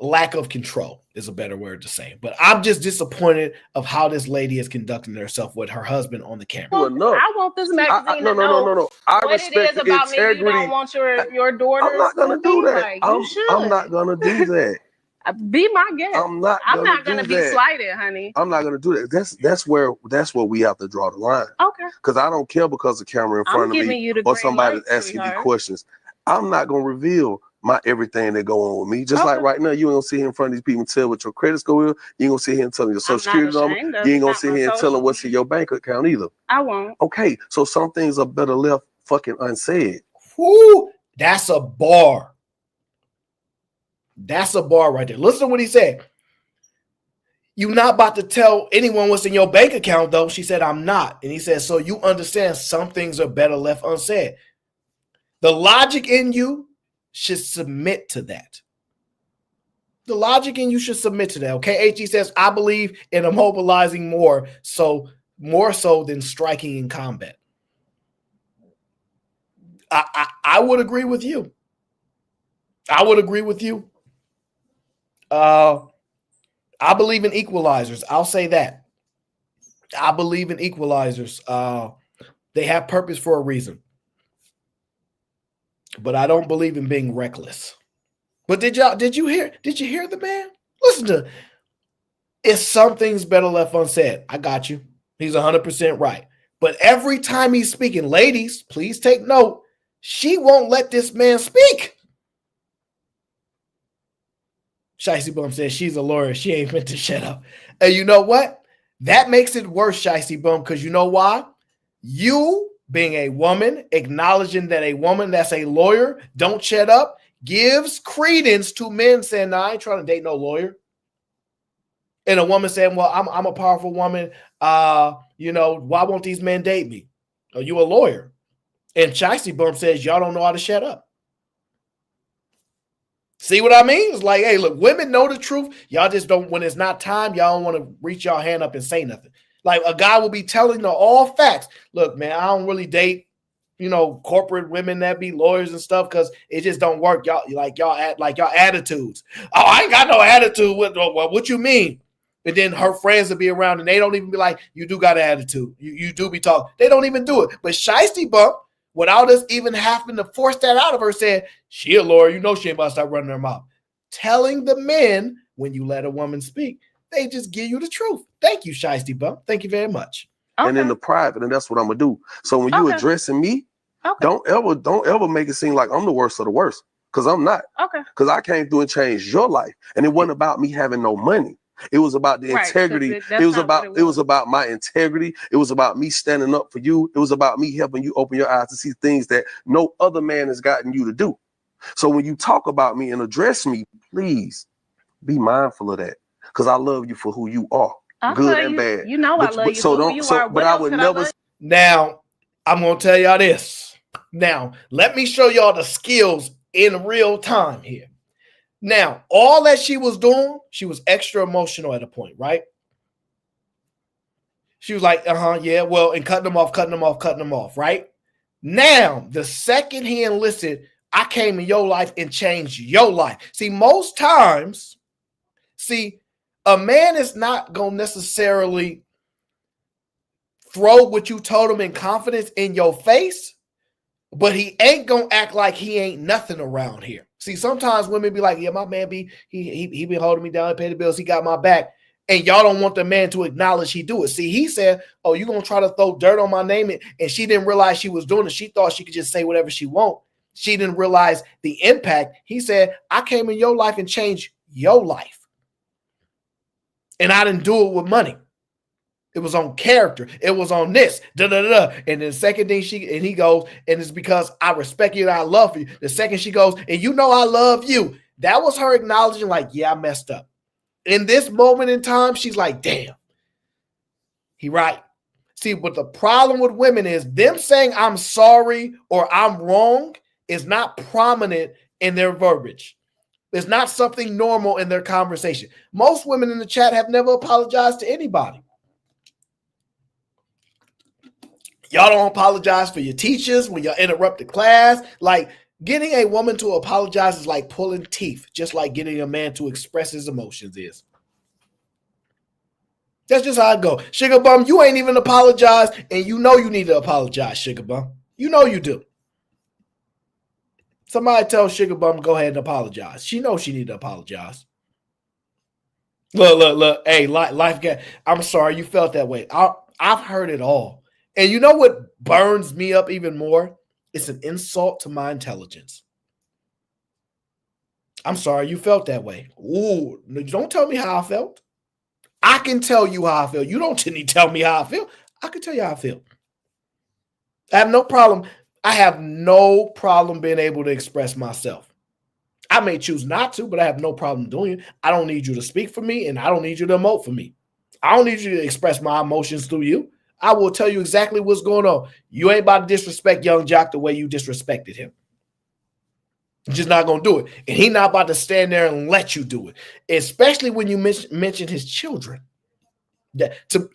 lack of control is a better word to say. But I'm just disappointed of how this lady is conducting herself with her husband on the camera. Well, I want this magazine to know what it is about me. You don't want your daughter. I'm not going to do that. I'm not going to do that. Be my guest. I'm not gonna be slighted, honey. I'm not gonna do that. That's where we have to draw the line. Okay. Because I don't care because the camera in front of me or somebody asking me questions. I'm not gonna reveal my everything that go on with me. Just like right now, you ain't gonna sit here in front of these people and tell what your credit score is. You ain't gonna sit here and tell them your social security number. You ain't gonna sit here and tell them what's in your bank account either. I won't. Okay, so some things are better left fucking unsaid. Whoo, that's a bar. That's a bar right there. Listen to what he said. You're not about to tell anyone what's in your bank account, though. She said, I'm not. And he said, so you understand some things are better left unsaid. The logic in you should submit to that. The logic in you should submit to that. Okay. HG says, I believe in immobilizing more so than striking in combat. I would agree with you. I would agree with you. I believe in equalizers. I'll say that. I believe in equalizers. They have purpose for a reason. But I don't believe in being reckless. But did you hear the man? Listen to, if something's better left unsaid, I got you. He's 100% right. But every time he's speaking, ladies, please take note, she won't let this man speak. Shicey Bum says she's a lawyer. She ain't meant to shut up. And you know what? That makes it worse, Shicey Bum, because you know why? You, being a woman, acknowledging that a woman that's a lawyer don't shut up, gives credence to men saying, no, I ain't trying to date no lawyer. And a woman saying, well, I'm a powerful woman. Why won't these men date me? Are you a lawyer? And Shicey Bum says, y'all don't know how to shut up. See what I mean? It's like, hey, look, women know the truth. Y'all just don't, when it's not time, y'all don't want to reach y'all hand up and say nothing. Like a guy will be telling them all facts. Look, man, I don't really date, corporate women that be lawyers and stuff because it just don't work. Y'all attitudes. Oh, I ain't got no attitude. What you mean? And then her friends will be around and they don't even be like, you do got an attitude. You do be talking. They don't even do it. But Shicey Bump, without us even having to force that out of her, said, she a lawyer, she ain't about to start running her mouth. Telling the men, when you let a woman speak, they just give you the truth. Thank you, Shicey Bump. Thank you very much. Okay. And in the private, and that's what I'm gonna do. So when you addressing me, don't ever make it seem like I'm the worst of the worst, because I'm not. Okay. Because I came through and changed your life, and it wasn't about me having no money. It was about the integrity. It was about my integrity. It was about me standing up for you. It was about me helping you open your eyes to see things that no other man has gotten you to do. So when you talk about me and address me, please be mindful of that, because I love you for who you are, good and bad. I love you for who you are. But I would never. Now, I'm going to tell y'all this. Now, let me show y'all the skills in real time here. Now, all that she was doing, she was extra emotional at a point, right? She was like, yeah, well, and cutting them off, right? Now, the second he enlisted, I came in your life and changed your life. See, most times, a man is not going to necessarily throw what you told him in confidence in your face, but he ain't going to act like he ain't nothing around here. See, sometimes women be like, yeah, my man he been holding me down, he paid the bills, he got my back. And y'all don't want the man to acknowledge he do it. See, he said, oh, you going to try to throw dirt on my name? And she didn't realize she was doing it. She thought she could just say whatever she want. She didn't realize the impact. He said, I came in your life and changed your life. And I didn't do it with money. It was on character. It was on this. And then the second thing he goes, and it's because I respect you and I love you. The second she goes, and I love you. That was her acknowledging, like, yeah, I messed up. In this moment in time, she's like, damn, he right. See, but the problem with women is them saying I'm sorry or I'm wrong is not prominent in their verbiage. It's not something normal in their conversation. Most women in the chat have never apologized to anybody. Y'all don't apologize for your teachers when y'all interrupt the class. Like, getting a woman to apologize is like pulling teeth, just like getting a man to express his emotions is. That's just how it goes. Sugar Bum, you ain't even apologized, and you know you need to apologize, Sugar Bum. You know you do. Somebody tell Sugar Bum go ahead and apologize. She knows she need to apologize. Look. Hey, life guy, I'm sorry you felt that way. I've heard it all. And you know what burns me up even more? It's an insult to my intelligence. I'm sorry you felt that way. Ooh, don't tell me how I felt. I can tell you how I feel. You don't need to tell me how I feel. I can tell you how I feel. I have no problem. I have no problem being able to express myself. I may choose not to, but I have no problem doing it. I don't need you to speak for me, and I don't need you to emote for me. I don't need you to express my emotions through you. I will tell you exactly what's going on. You ain't about to disrespect Young Jock the way you disrespected him. You're just not going to do it. And he's not about to stand there and let you do it, especially when you mention his children.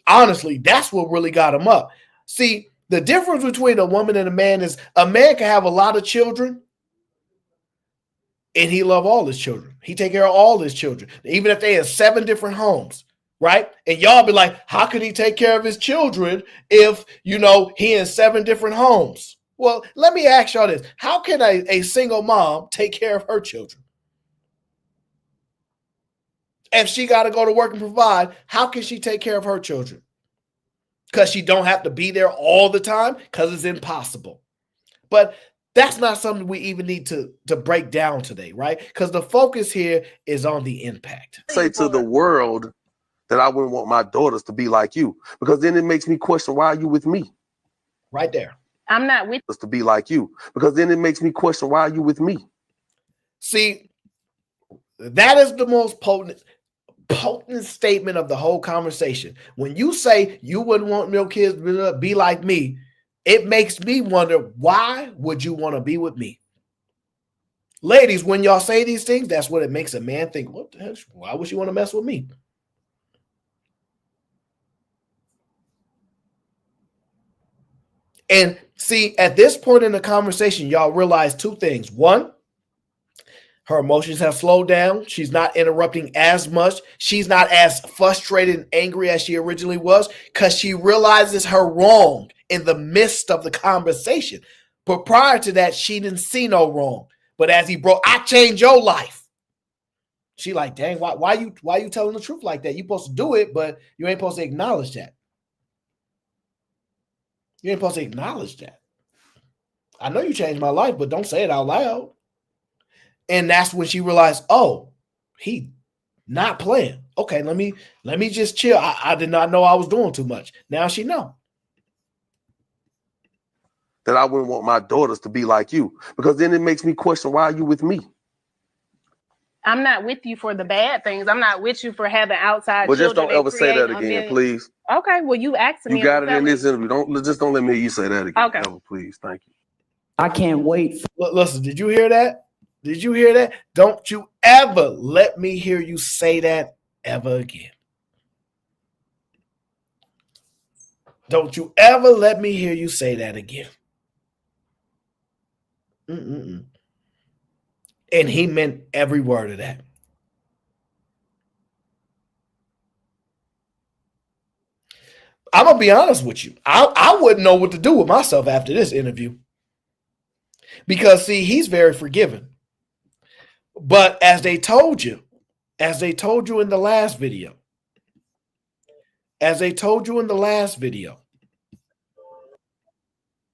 Honestly, that's what really got him up. See, the difference between a woman and a man is a man can have a lot of children and he love all his children. He take care of all his children, even if they have 7 different homes, right? And y'all be like, how can he take care of his children if, he in 7 different homes? Well, let me ask y'all this. How can a single mom take care of her children? If she got to go to work and provide, how can she take care of her children? Because she don't have to be there all the time? Because it's impossible. But that's not something we even need to break down today, right? Because the focus here is on the impact. Say to the world that I wouldn't want my daughters to be like you, because then it makes me question, why are you with me? Right there. I'm not with us to be like you, because then it makes me question, why are you with me? See, that is the most potent statement of the whole conversation. When you say you wouldn't want your kids to be like me, it makes me wonder, why would you want to be with me? Ladies, when y'all say these things, that's what it makes a man think, what the hell? Why would you want to mess with me? And see, at this point in the conversation, y'all realize 2 things. 1, her emotions have slowed down. She's not interrupting as much. She's not as frustrated and angry as she originally was because she realizes her wrong in the midst of the conversation. But prior to that, she didn't see no wrong. But as he broke, I changed your life. She like, dang, why you telling the truth like that? You supposed to do it, but you ain't supposed to acknowledge that. You ain't supposed to acknowledge that. I know you changed my life, but don't say it out loud. And that's when she realized, oh, he not playing. Okay, let me just chill. I did not know I was doing too much. Now she know. That I wouldn't want my daughters to be like you, because then it makes me question, why are you with me? I'm not with you for the bad things. I'm not with you for having outside. Well, just don't ever say that again, please. Okay. Well, you asked me. You got it in this interview. Don't let me hear you say that again. Okay. Ever, please. Thank you. I can't wait. Listen, did you hear that? Did you hear that? Don't you ever let me hear you say that ever again. Don't you ever let me hear you say that again. And he meant every word of that. I'm going to be honest with you. I wouldn't know what to do with myself after this interview. Because, see, he's very forgiving. But as they told you in the last video,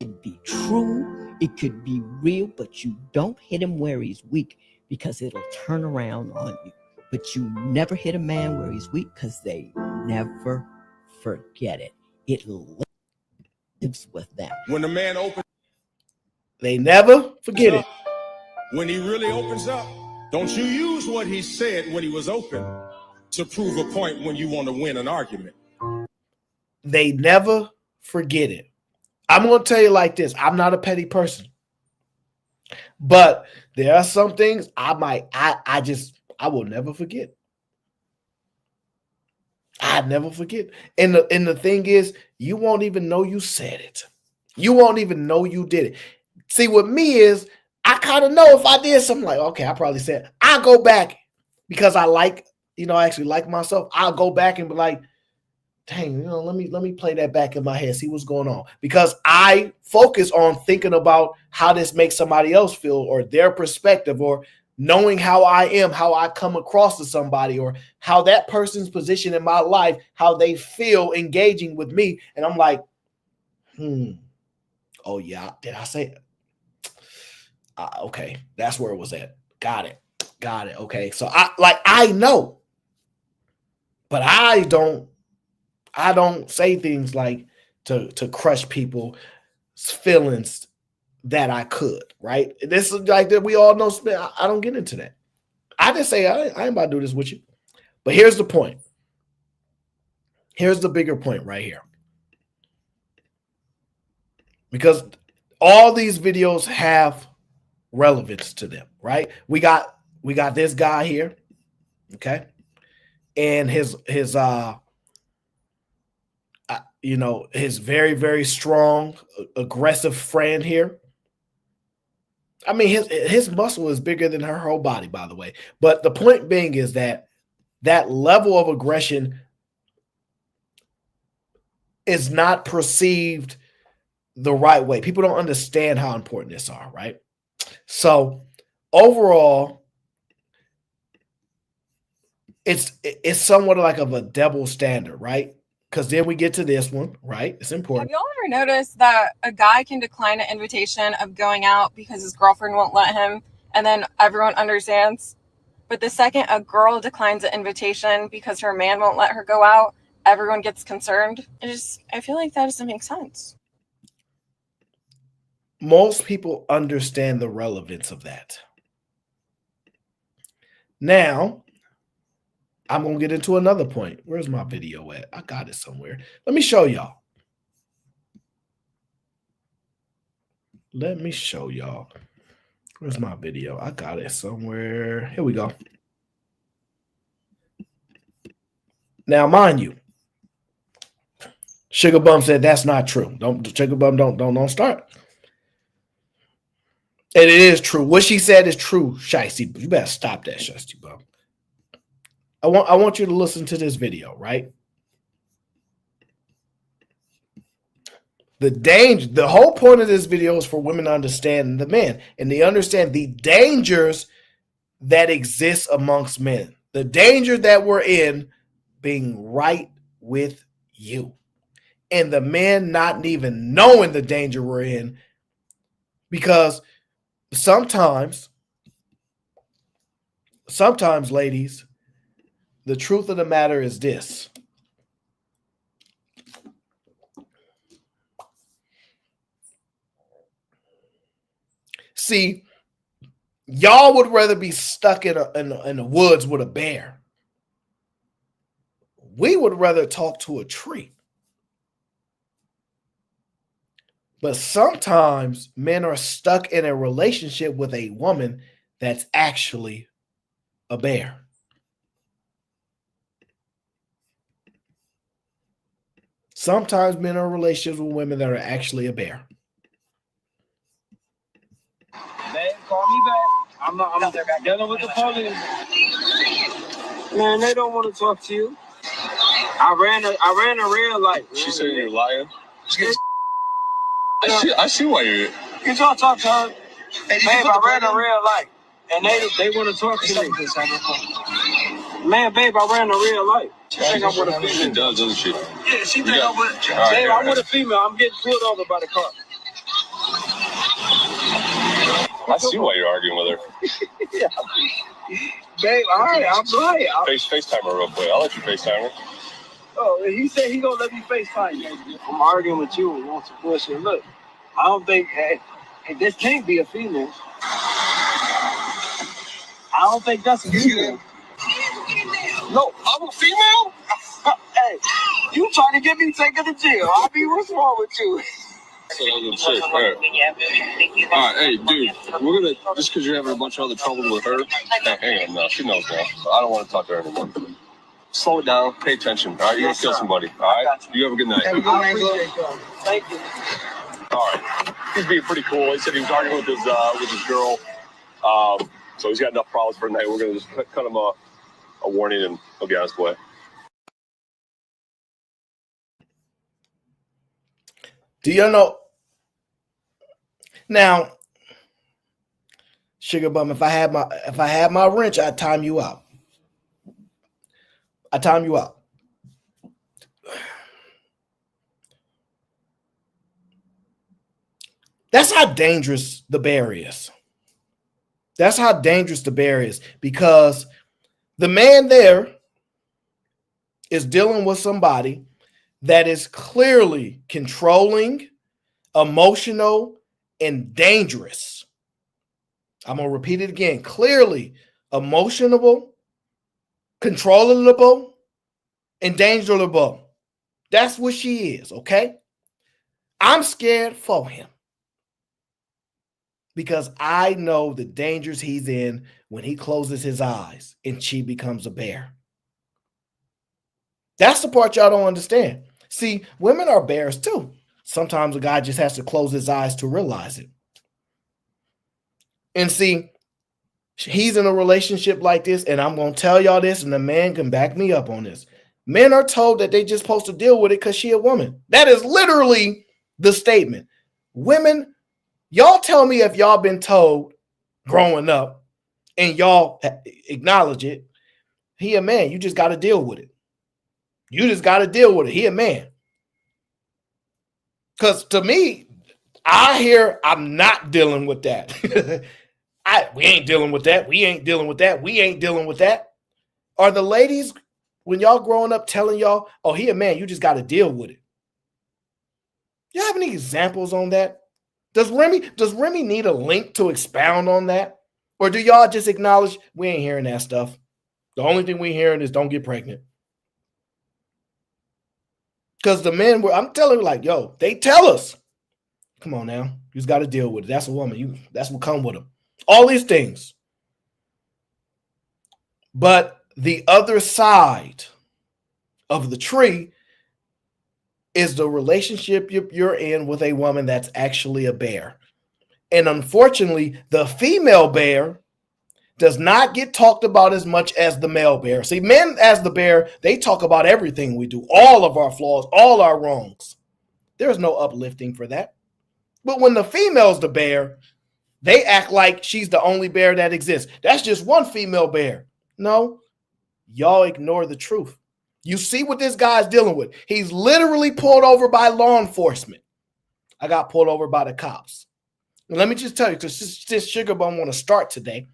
it could be true, it could be real, but you don't hit him where he's weak because it'll turn around on you. But you never hit a man where he's weak because they never forget it. It lives with them. When the man opens, they never forget it. When he really opens up, don't you use what he said when he was open to prove a point when you want to win an argument. They never forget it. I'm going to tell you like this. I'm not a petty person. But there are some things I will never forget. I'd never forget. And the thing is, you won't even know you said it. You won't even know you did it. See, with me is, I kind of know if I did something like, okay, I probably said, I'll go back because I actually like myself. I'll go back and be like, dang, let me play that back in my head, see what's going on. Because I focus on thinking about how this makes somebody else feel or their perspective or knowing how I am, how I come across to somebody or how that person's position in my life, how they feel engaging with me. And I'm like, oh yeah, did I say it? Okay, that's where it was at. Got it. Got it. Okay. So I know, but I don't say things like to crush people's feelings that I could, right? This is like that we all know. I don't get into that. I just say I ain't about to do this with you. But here's the point. Here's the bigger point right here. Because all these videos have relevance to them, right? We got this guy here, okay? And his his very, very strong, aggressive friend here. I mean, his muscle is bigger than her whole body, by the way. But the point being is that level of aggression is not perceived the right way. People don't understand how important this are, right? So overall, it's somewhat like of a double standard, right? Because then we get to this one, right? It's important. Have y'all ever noticed that a guy can decline an invitation of going out because his girlfriend won't let him, and then everyone understands? But the second a girl declines an invitation because her man won't let her go out, everyone gets concerned. I feel like that doesn't make sense. Most people understand the relevance of that. Now, I'm going to get into another point. Where's my video at? I got it somewhere. Let me show y'all. Where's my video? I got it somewhere. Here we go. Now, mind you, Sugar Bum said that's not true. Sugar Bum don't start. And it is true. What she said is true, Shiesty. You better stop that, Shiesty Bum. I want you to listen to this video, right? The whole point of this video is for women to understand the men, and they understand the dangers that exist amongst men. The danger that we're in being right with you. And the men not even knowing the danger we're in, because sometimes, ladies, the truth of the matter is this. See, y'all would rather be stuck in the woods with a bear. We would rather talk to a tree. But sometimes men are stuck in a relationship with a woman that's actually a bear. Sometimes men are in relationships with women that are actually a bear. Man, call me back. I'm dealing with the police. Man, they don't want to talk to you. I ran a red light. She said you're lying. I see why you're. You trying to talk to her? Babe, I ran a red light, and they want to talk to me. Man, babe, I ran a red light. She think I'm with a female. She does, doesn't she? Yeah, she think I'm with. Babe, I'm with a female. I'm getting pulled over by the car. I see why you're arguing with her. Yeah. Babe, all right, I'm right. FaceTime her real quick. I'll let you FaceTime her. Oh, he said he gonna let me FaceTime you. I'm arguing with you and want some bullshit. Look, I don't think this can't be a female. I don't think that's a female. No, I'm a female? Hey, you trying to get me taken to jail. I mean, what's wrong with you? All right, hey, dude, we're gonna, just because you're having a bunch of other trouble with her, hang on now, she knows now. I don't want to talk to her anymore. Slow it down, pay attention, all right? You're gonna kill somebody, all right? You have a good night. I appreciate you. Thank you. All right, he's being pretty cool. He said he was arguing with his girl, so he's got enough problems for tonight. We're gonna just cut him a warning and he'll be on his way. Do you know? Now, Sugar Bum, if I had my wrench, I'd time you out. That's how dangerous the bear is. That's how dangerous the bear is, because the man there is dealing with somebody that is clearly controlling, emotional, and dangerous. I'm going to repeat it again. Clearly emotional, controllable, and dangerable. That's what she is, okay? I'm scared for him because I know the dangers he's in when he closes his eyes and she becomes a bear. That's the part y'all don't understand. See, women are bears too. Sometimes a guy just has to close his eyes to realize it. And see, he's in a relationship like this, and I'm going to tell y'all this, and the man can back me up on this. Men are told that they just supposed to deal with it because she a woman. That is literally the statement. Women, y'all tell me if y'all been told growing up and y'all acknowledge it, he a man. You just got to deal with it. You just got to deal with it. He a man. Because to me, I hear I'm not dealing with that. We ain't dealing with that. We ain't dealing with that. We ain't dealing with that. Are the ladies, when y'all growing up, telling y'all, oh, he a man, you just got to deal with it? You have any examples on that? Does Remy need a link to expound on that? Or do y'all just acknowledge we ain't hearing that stuff? The only thing we hearing is don't get pregnant. Because the men were, I'm telling you, like, yo, they tell us, come on now, you just got to deal with it. That's a woman. That's what come with them. All these things. But the other side of the tree is the relationship you're in with a woman that's actually a bear. And unfortunately, the female bear does not get talked about as much as the male bear. See, men as the bear, they talk about everything we do, all of our flaws, all our wrongs. There's no uplifting for that. But when the female's the bear, they act like she's the only bear that exists. That's just one female bear. No, y'all ignore the truth. You see what this guy's dealing with. He's literally pulled over by law enforcement. I got pulled over by the cops. And let me just tell you, because this Sugar Bum want to start today.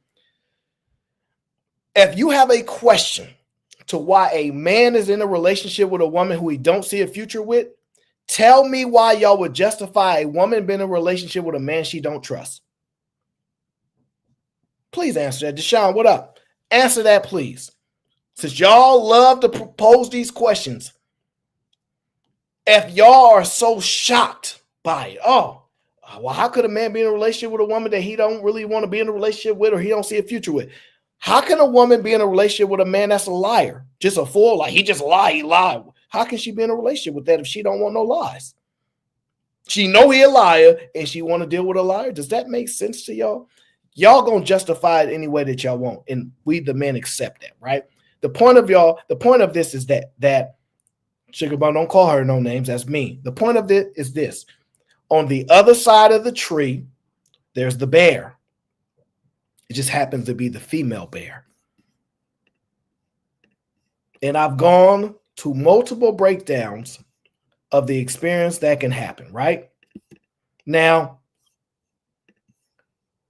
If you have a question to why a man is in a relationship with a woman who he don't see a future with, tell me why y'all would justify a woman being in a relationship with a man she don't trust. Please answer that. Deshaun, what up? Answer that, please. Since y'all love to propose these questions, if y'all are so shocked by it, well, how could a man be in a relationship with a woman that he don't really want to be in a relationship with or he don't see a future with? How can a woman be in a relationship with a man that's a liar? Just a fool, like he just lied, he lied. How can she be in a relationship with that if she don't want no lies? She know he a liar and she want to deal with a liar. Does that make sense to y'all? Y'all gonna justify it any way that y'all want, and we the men accept that, right? The point of this is that Sugar Bum, don't call her no names, that's me. The point of it is this. On the other side of the tree, there's the bear. It just happens to be the female bear. And I've gone to multiple breakdowns of the experience that can happen, right? Now,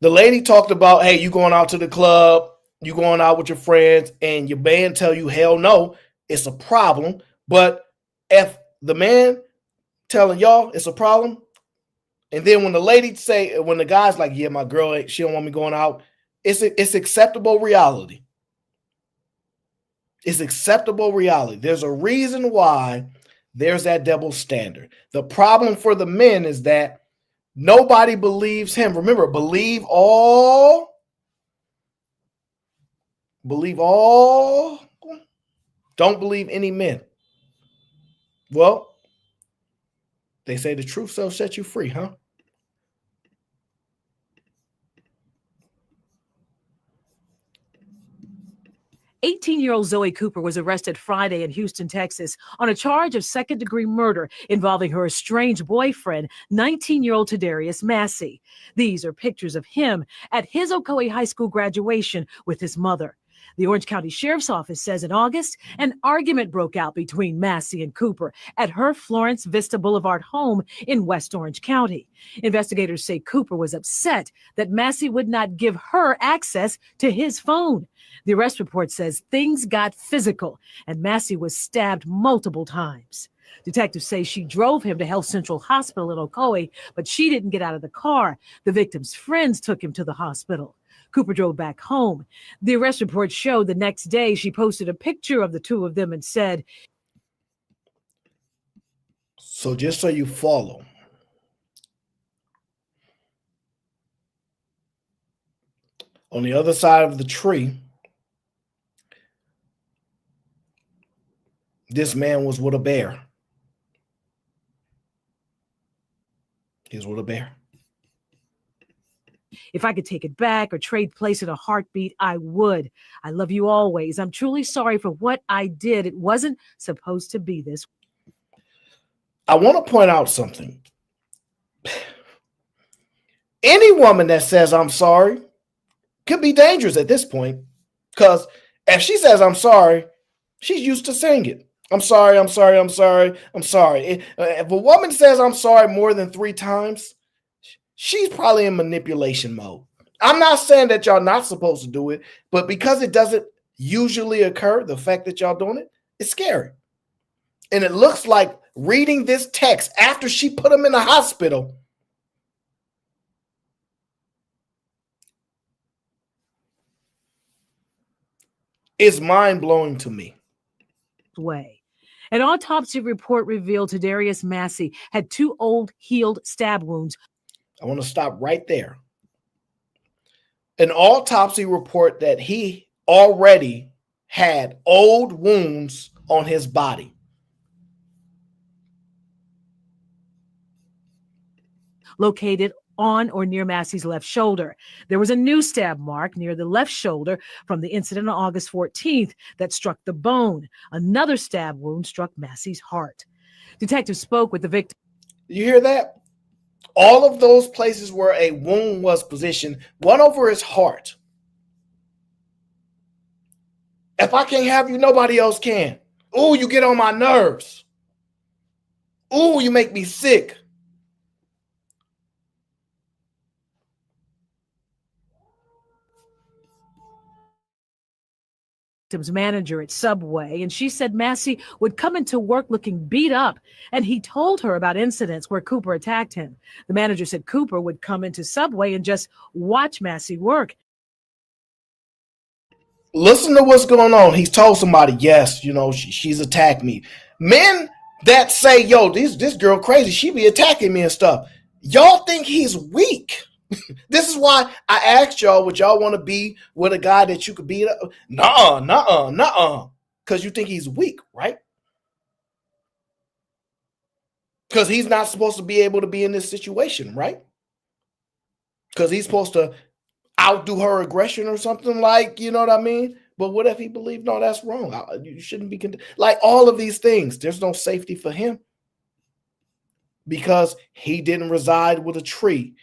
the lady talked about, hey, you going out to the club, you going out with your friends, and your man tell you, hell no, it's a problem. But if the man telling y'all it's a problem, and then when the lady say, when the guy's like, yeah, my girl, she don't want me going out, it's acceptable reality. It's acceptable reality. There's a reason why there's that double standard. The problem for the men is that nobody believes him. Remember, believe all. Don't believe any men. Well, they say the truth shall set you free, huh? "18-year-old Zoe Cooper was arrested Friday in Houston, Texas, on a charge of second-degree murder involving her estranged boyfriend, 19-year-old Tadarius Massey. These are pictures of him at his Ocoee High School graduation with his mother. The Orange County Sheriff's Office says in August, an argument broke out between Massey and Cooper at her Florence Vista Boulevard home in West Orange County. Investigators say Cooper was upset that Massey would not give her access to his phone. The arrest report says things got physical and Massey was stabbed multiple times. Detectives say she drove him to Health Central Hospital in Ocoee, but she didn't get out of the car. The victim's friends took him to the hospital. Cooper drove back home. The arrest report showed the next day she posted a picture of the two of them and said, so just so you follow, on the other side of the tree, this man was with a bear. He was with a bear. If I could take it back or trade place in a heartbeat, I would. I love you always. I'm truly sorry for what I did. It wasn't supposed to be this. I want to point out something. Any woman that says I'm sorry could be dangerous at this point, because if she says I'm sorry, she's used to saying it. I'm sorry, I'm sorry, I'm sorry, I'm sorry. If a woman says I'm sorry more than 3 times, she's probably in manipulation mode. I'm not saying that y'all not supposed to do it, but because it doesn't usually occur, the fact that y'all doing it, it's scary. And it looks like reading this text after she put him in the hospital, is mind-blowing to me. Way. An autopsy report revealed Tadarius Massey had 2 old healed stab wounds. I want to stop right there. An autopsy report that he already had old wounds on his body. Located on or near Massey's left shoulder. There was a new stab mark near the left shoulder from the incident on August 14th that struck the bone. Another stab wound struck Massey's heart. Detectives spoke with the victim. You hear that? All of those places where a wound was positioned, one over his heart. If I can't have you, nobody else can. Ooh, you get on my nerves. Ooh, you make me sick. Manager at Subway, and she said Massey would come into work looking beat up, and he told her about incidents where Cooper attacked him. The manager said Cooper would come into Subway and just watch Massey work. Listen to what's going on. He's told somebody, yes, you know, she's attacked me. Men that say, yo, this girl crazy, she be attacking me and stuff. Y'all think he's weak. This is why I asked y'all, would y'all want to be with a guy that you could beat up? Nuh-uh. Because you think he's weak, right? Because he's not supposed to be able to be in this situation, right? Because he's supposed to outdo her aggression or something, like, you know what I mean? But what if he believed, no, that's wrong. You shouldn't be, like, all of these things. There's no safety for him because he didn't reside with a tree.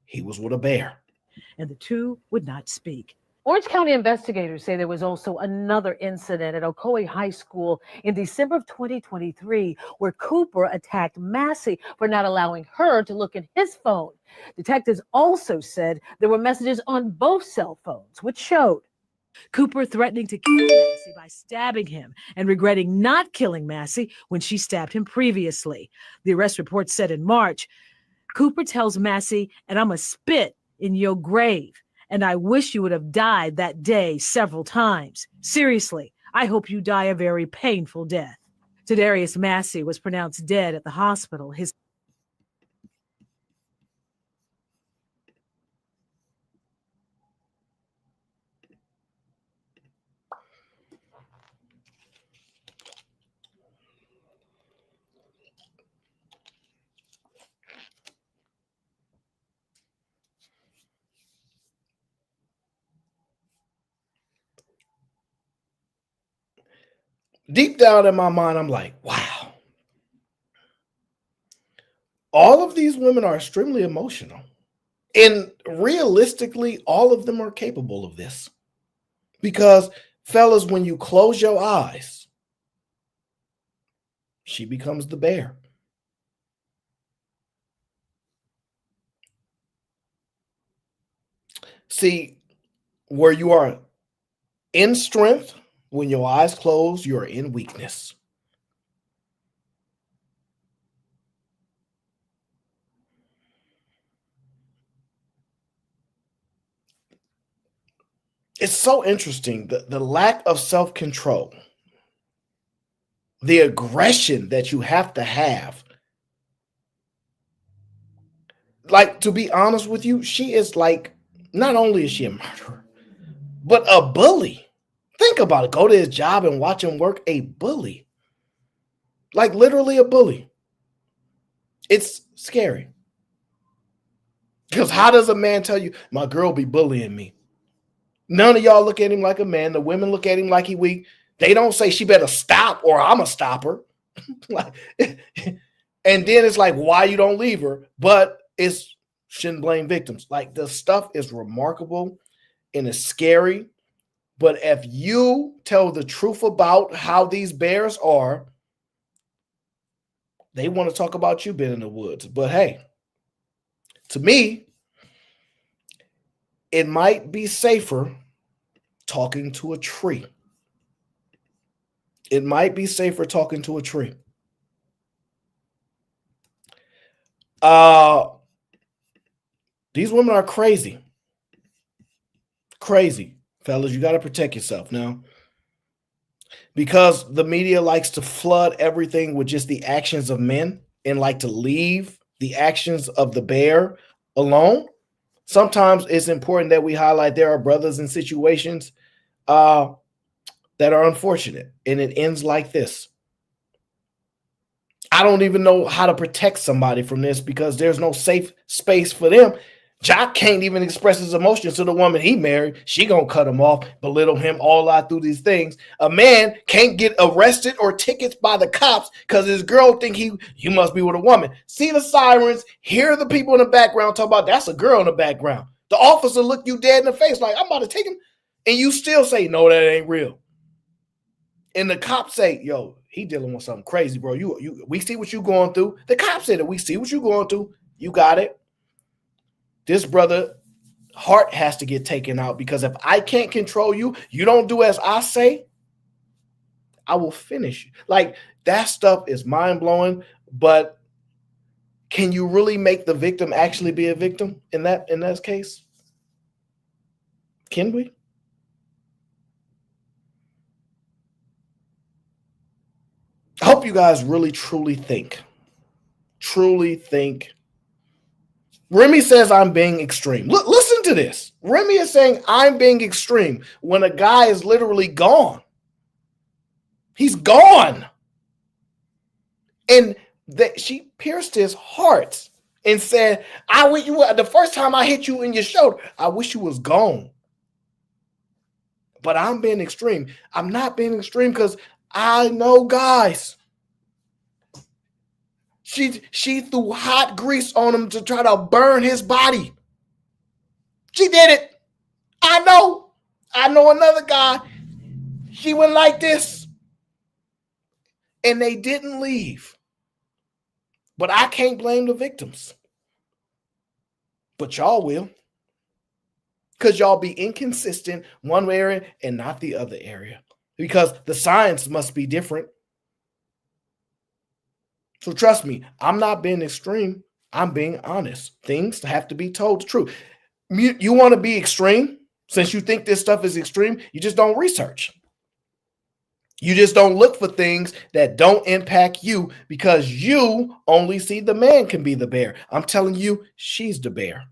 He was with a bear. And the two would not speak. Orange County investigators say there was also another incident at Ocoee High School in December of 2023 where Cooper attacked Massey for not allowing her to look at his phone. Detectives also said there were messages on both cell phones, which showed Cooper threatening to kill Massey by stabbing him and regretting not killing Massey when she stabbed him previously. The arrest report said in March, Cooper tells Massey, and I'm a spit in your grave, and I wish you would have died that day several times. Seriously, I hope you die a very painful death. Tadarius Massey was pronounced dead at the hospital. His deep down in my mind, I'm like, wow. All of these women are extremely emotional. And realistically, all of them are capable of this. Because, fellas, when you close your eyes, she becomes the bear. See, where you are in strength, when your eyes close, you are in weakness. It's so interesting, the lack of self-control, the aggression that you have to have. Like, to be honest with you, she is like, not only is she a murderer, but a bully. Think about it. Go to his job and watch him work. A bully. Like, literally a bully. It's scary. Because how does a man tell you, my girl be bullying me? None of y'all look at him like a man. The women look at him like he weak. They don't say she better stop or I'm a stopper. Like, and then it's like, why you don't leave her? But it's shouldn't blame victims. Like, the stuff is remarkable and it's scary. But if you tell the truth about how these bears are, they want to talk about you being in the woods. But hey, to me, it might be safer talking to a tree. It might be safer talking to a tree. These women are crazy. Crazy. Fellas, you got to protect yourself now. Because the media likes to flood everything with just the actions of men and like to leave the actions of the bear alone. Sometimes it's important that we highlight there are brothers in situations that are unfortunate, and it ends like this. I don't even know how to protect somebody from this because there's no safe space for them. Jock can't even express his emotions to the woman he married. She gonna cut him off, belittle him all out through these things. A man can't get arrested or tickets by the cops because his girl think you must be with a woman. See the sirens, hear the people in the background talk about that's a girl in the background. The officer look you dead in the face like, I'm about to take him. And you still say, no, that ain't real. And the cops say, yo, he dealing with something crazy, bro. We see what you going through. The cops said that we see what you going through. You got it. This brother heart has to get taken out because if I can't control you, you don't do as I say, I will finish you. Like, that stuff is mind-blowing, but can you really make the victim actually be a victim in that case? Can we? I hope you guys really truly think. Remy says I'm being extreme. Listen to this. Remy is saying I'm being extreme when a guy is literally gone. He's gone. And she pierced his heart and said, I wish you were, the first time I hit you in your shoulder, I wish you was gone. But I'm being extreme. I'm not being extreme because I know guys. She threw hot grease on him to try to burn his body. She did it. I know another guy. She went like this. And they didn't leave. But I can't blame the victims. But y'all will. Because y'all be inconsistent one area and not the other area. Because the science must be different. So trust me, I'm not being extreme. I'm being honest. Things have to be told the truth. You want to be extreme? Since you think this stuff is extreme, you just don't research. You just don't look for things that don't impact you because you only see the man can be the bear. I'm telling you, she's the bear.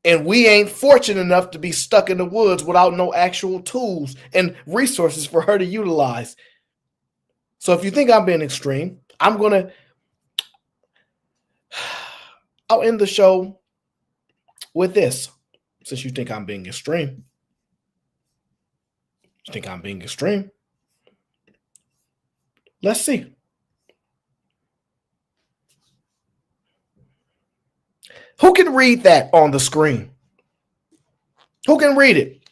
And we ain't fortunate enough to be stuck in the woods without no actual tools and resources for her to utilize. So if you think I'm being extreme, I'll end the show with this. Since you think I'm being extreme. You think I'm being extreme? Let's see. Who can read that on the screen? Who can read it?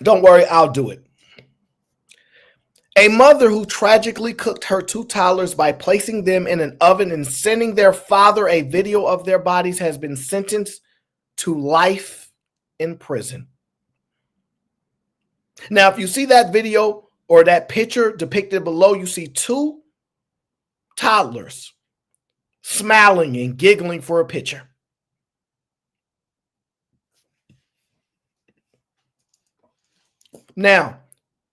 Don't worry, I'll do it. A mother who tragically cooked her 2 toddlers by placing them in an oven and sending their father a video of their bodies has been sentenced to life in prison. Now, if you see that video or that picture depicted below, you see 2 toddlers smiling and giggling for a picture. Now,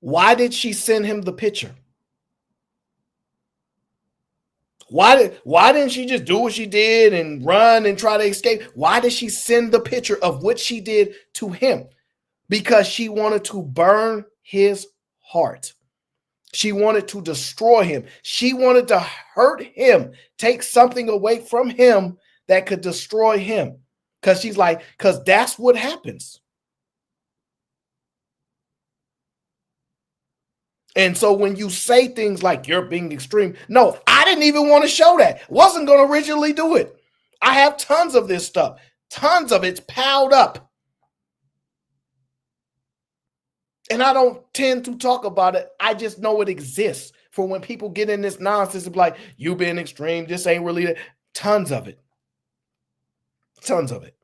why did she send him the picture? Why didn't she just do what she did and run and try to escape? Why did she send the picture of what she did to him? Because she wanted to burn his heart. She wanted to destroy him. She wanted to hurt him, take something away from him that could destroy him. Because she's like, because that's what happens. And so when you say things like you're being extreme, no, I didn't even want to show that. Wasn't going to originally do it. I have tons of this stuff. Tons of it's piled up. And I don't tend to talk about it. I just know it exists. For when people get in this nonsense, it's like, you being extreme, this ain't really that. Tons of it. Tons of it.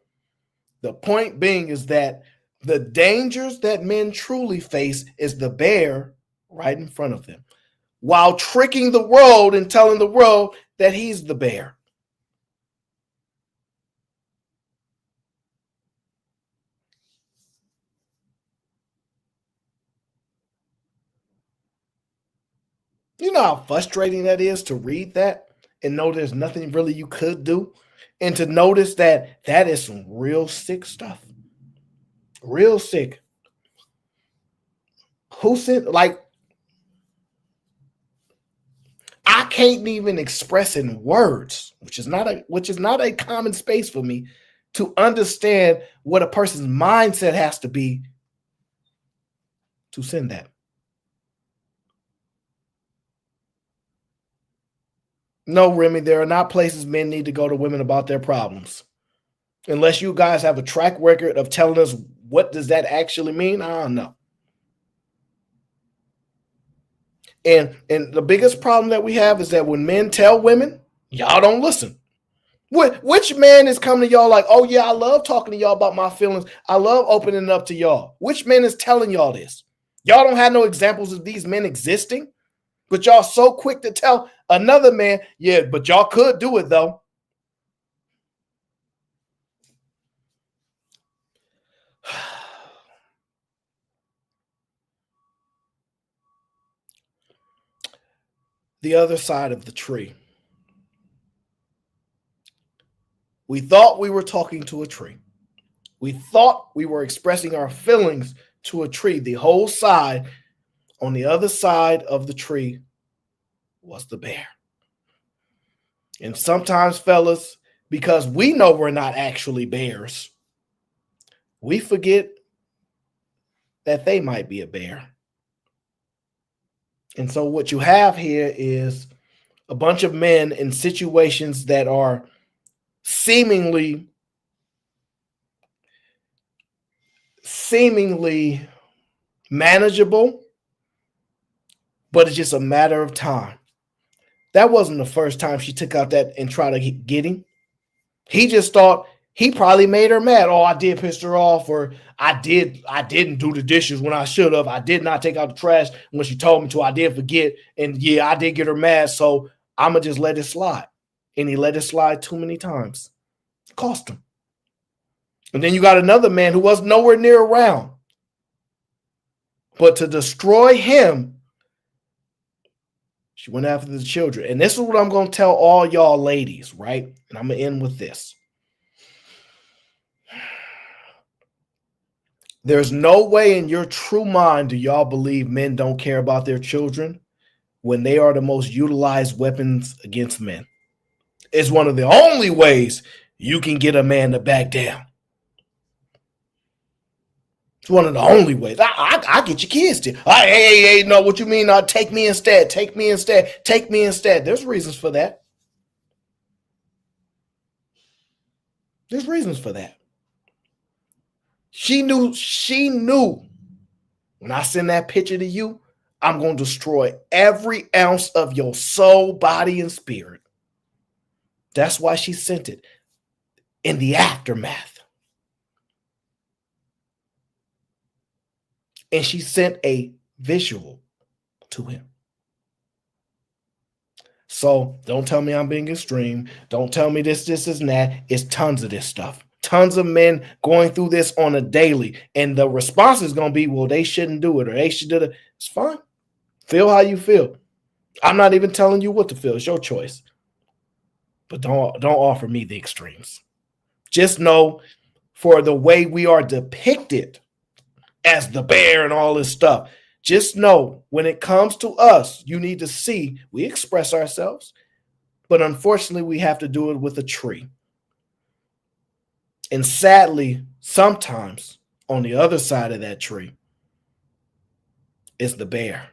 The point being is that the dangers that men truly face is the bear right in front of them, while tricking the world and telling the world that he's the bear. You know how frustrating that is to read that and know there's nothing really you could do, and to notice that that is some real sick stuff. Real sick. Who said, like, I can't even express in words, which is not a common space for me to understand what a person's mindset has to be to send that. No, Remy, there are not places men need to go to women about their problems. Unless you guys have a track record of telling us what does that actually mean, I don't know. And the biggest problem that we have is that when men tell women, y'all don't listen. Which man is coming to y'all like, oh yeah, I love talking to y'all about my feelings. I love opening up to y'all. Which man is telling y'all this? Y'all don't have no examples of these men existing, but y'all so quick to tell another man, yeah, but y'all could do it though. The other side of the tree. We thought we were talking to a tree. We thought we were expressing our feelings to a tree. The whole side, on the other side of the tree, was the bear. And sometimes, fellas, because we know we're not actually bears, we forget that they might be a bear. And so what you have here is a bunch of men in situations that are seemingly manageable, but it's just a matter of time. That wasn't the first time she took out that and tried to get him. He just thought he probably made her mad. Oh, I did piss her off, or I didn't do the dishes when I should have. I did not take out the trash when she told me to. I did forget. And yeah, I did get her mad. So I'm going to just let it slide. And he let it slide too many times. It cost him. And then you got another man who was nowhere near around. But to destroy him, she went after the children. And this is what I'm going to tell all y'all ladies, right? And I'm going to end with this. There's no way in your true mind do y'all believe men don't care about their children when they are the most utilized weapons against men. It's one of the only ways you can get a man to back down. It's one of the only ways. I get your kids to. Hey, no, what you mean? Take me instead. Take me instead. Take me instead. There's reasons for that. There's reasons for that. She knew When I send that picture to you, I'm going to destroy every ounce of your soul, body, and spirit. That's why she sent it in the aftermath. And she sent a visual to him. So don't tell me I'm being extreme. Don't tell me this, and that. It's tons of this stuff. Tons of men going through this on a daily. And the response is going to be, well, they shouldn't do it or they should do it. It's fine. Feel how you feel. I'm not even telling you what to feel. It's your choice. But don't offer me the extremes. Just know, for the way we are depicted as the bear and all this stuff, just know when it comes to us, you need to see we express ourselves, but unfortunately we have to do it with a tree. And sadly, sometimes on the other side of that tree is the bear.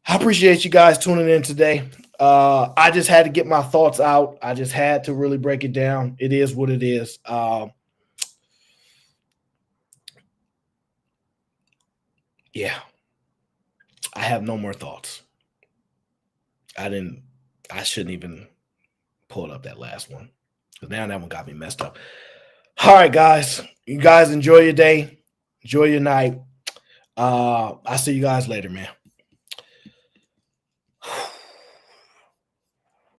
I appreciate you guys tuning in today. I just had to get my thoughts out. I just had to really break it down. It is what it is. Yeah, I have no more thoughts. I shouldn't even pull up that last one, because now that one got me messed up. All right, guys. You guys enjoy your day. Enjoy your night. I'll see you guys later, man.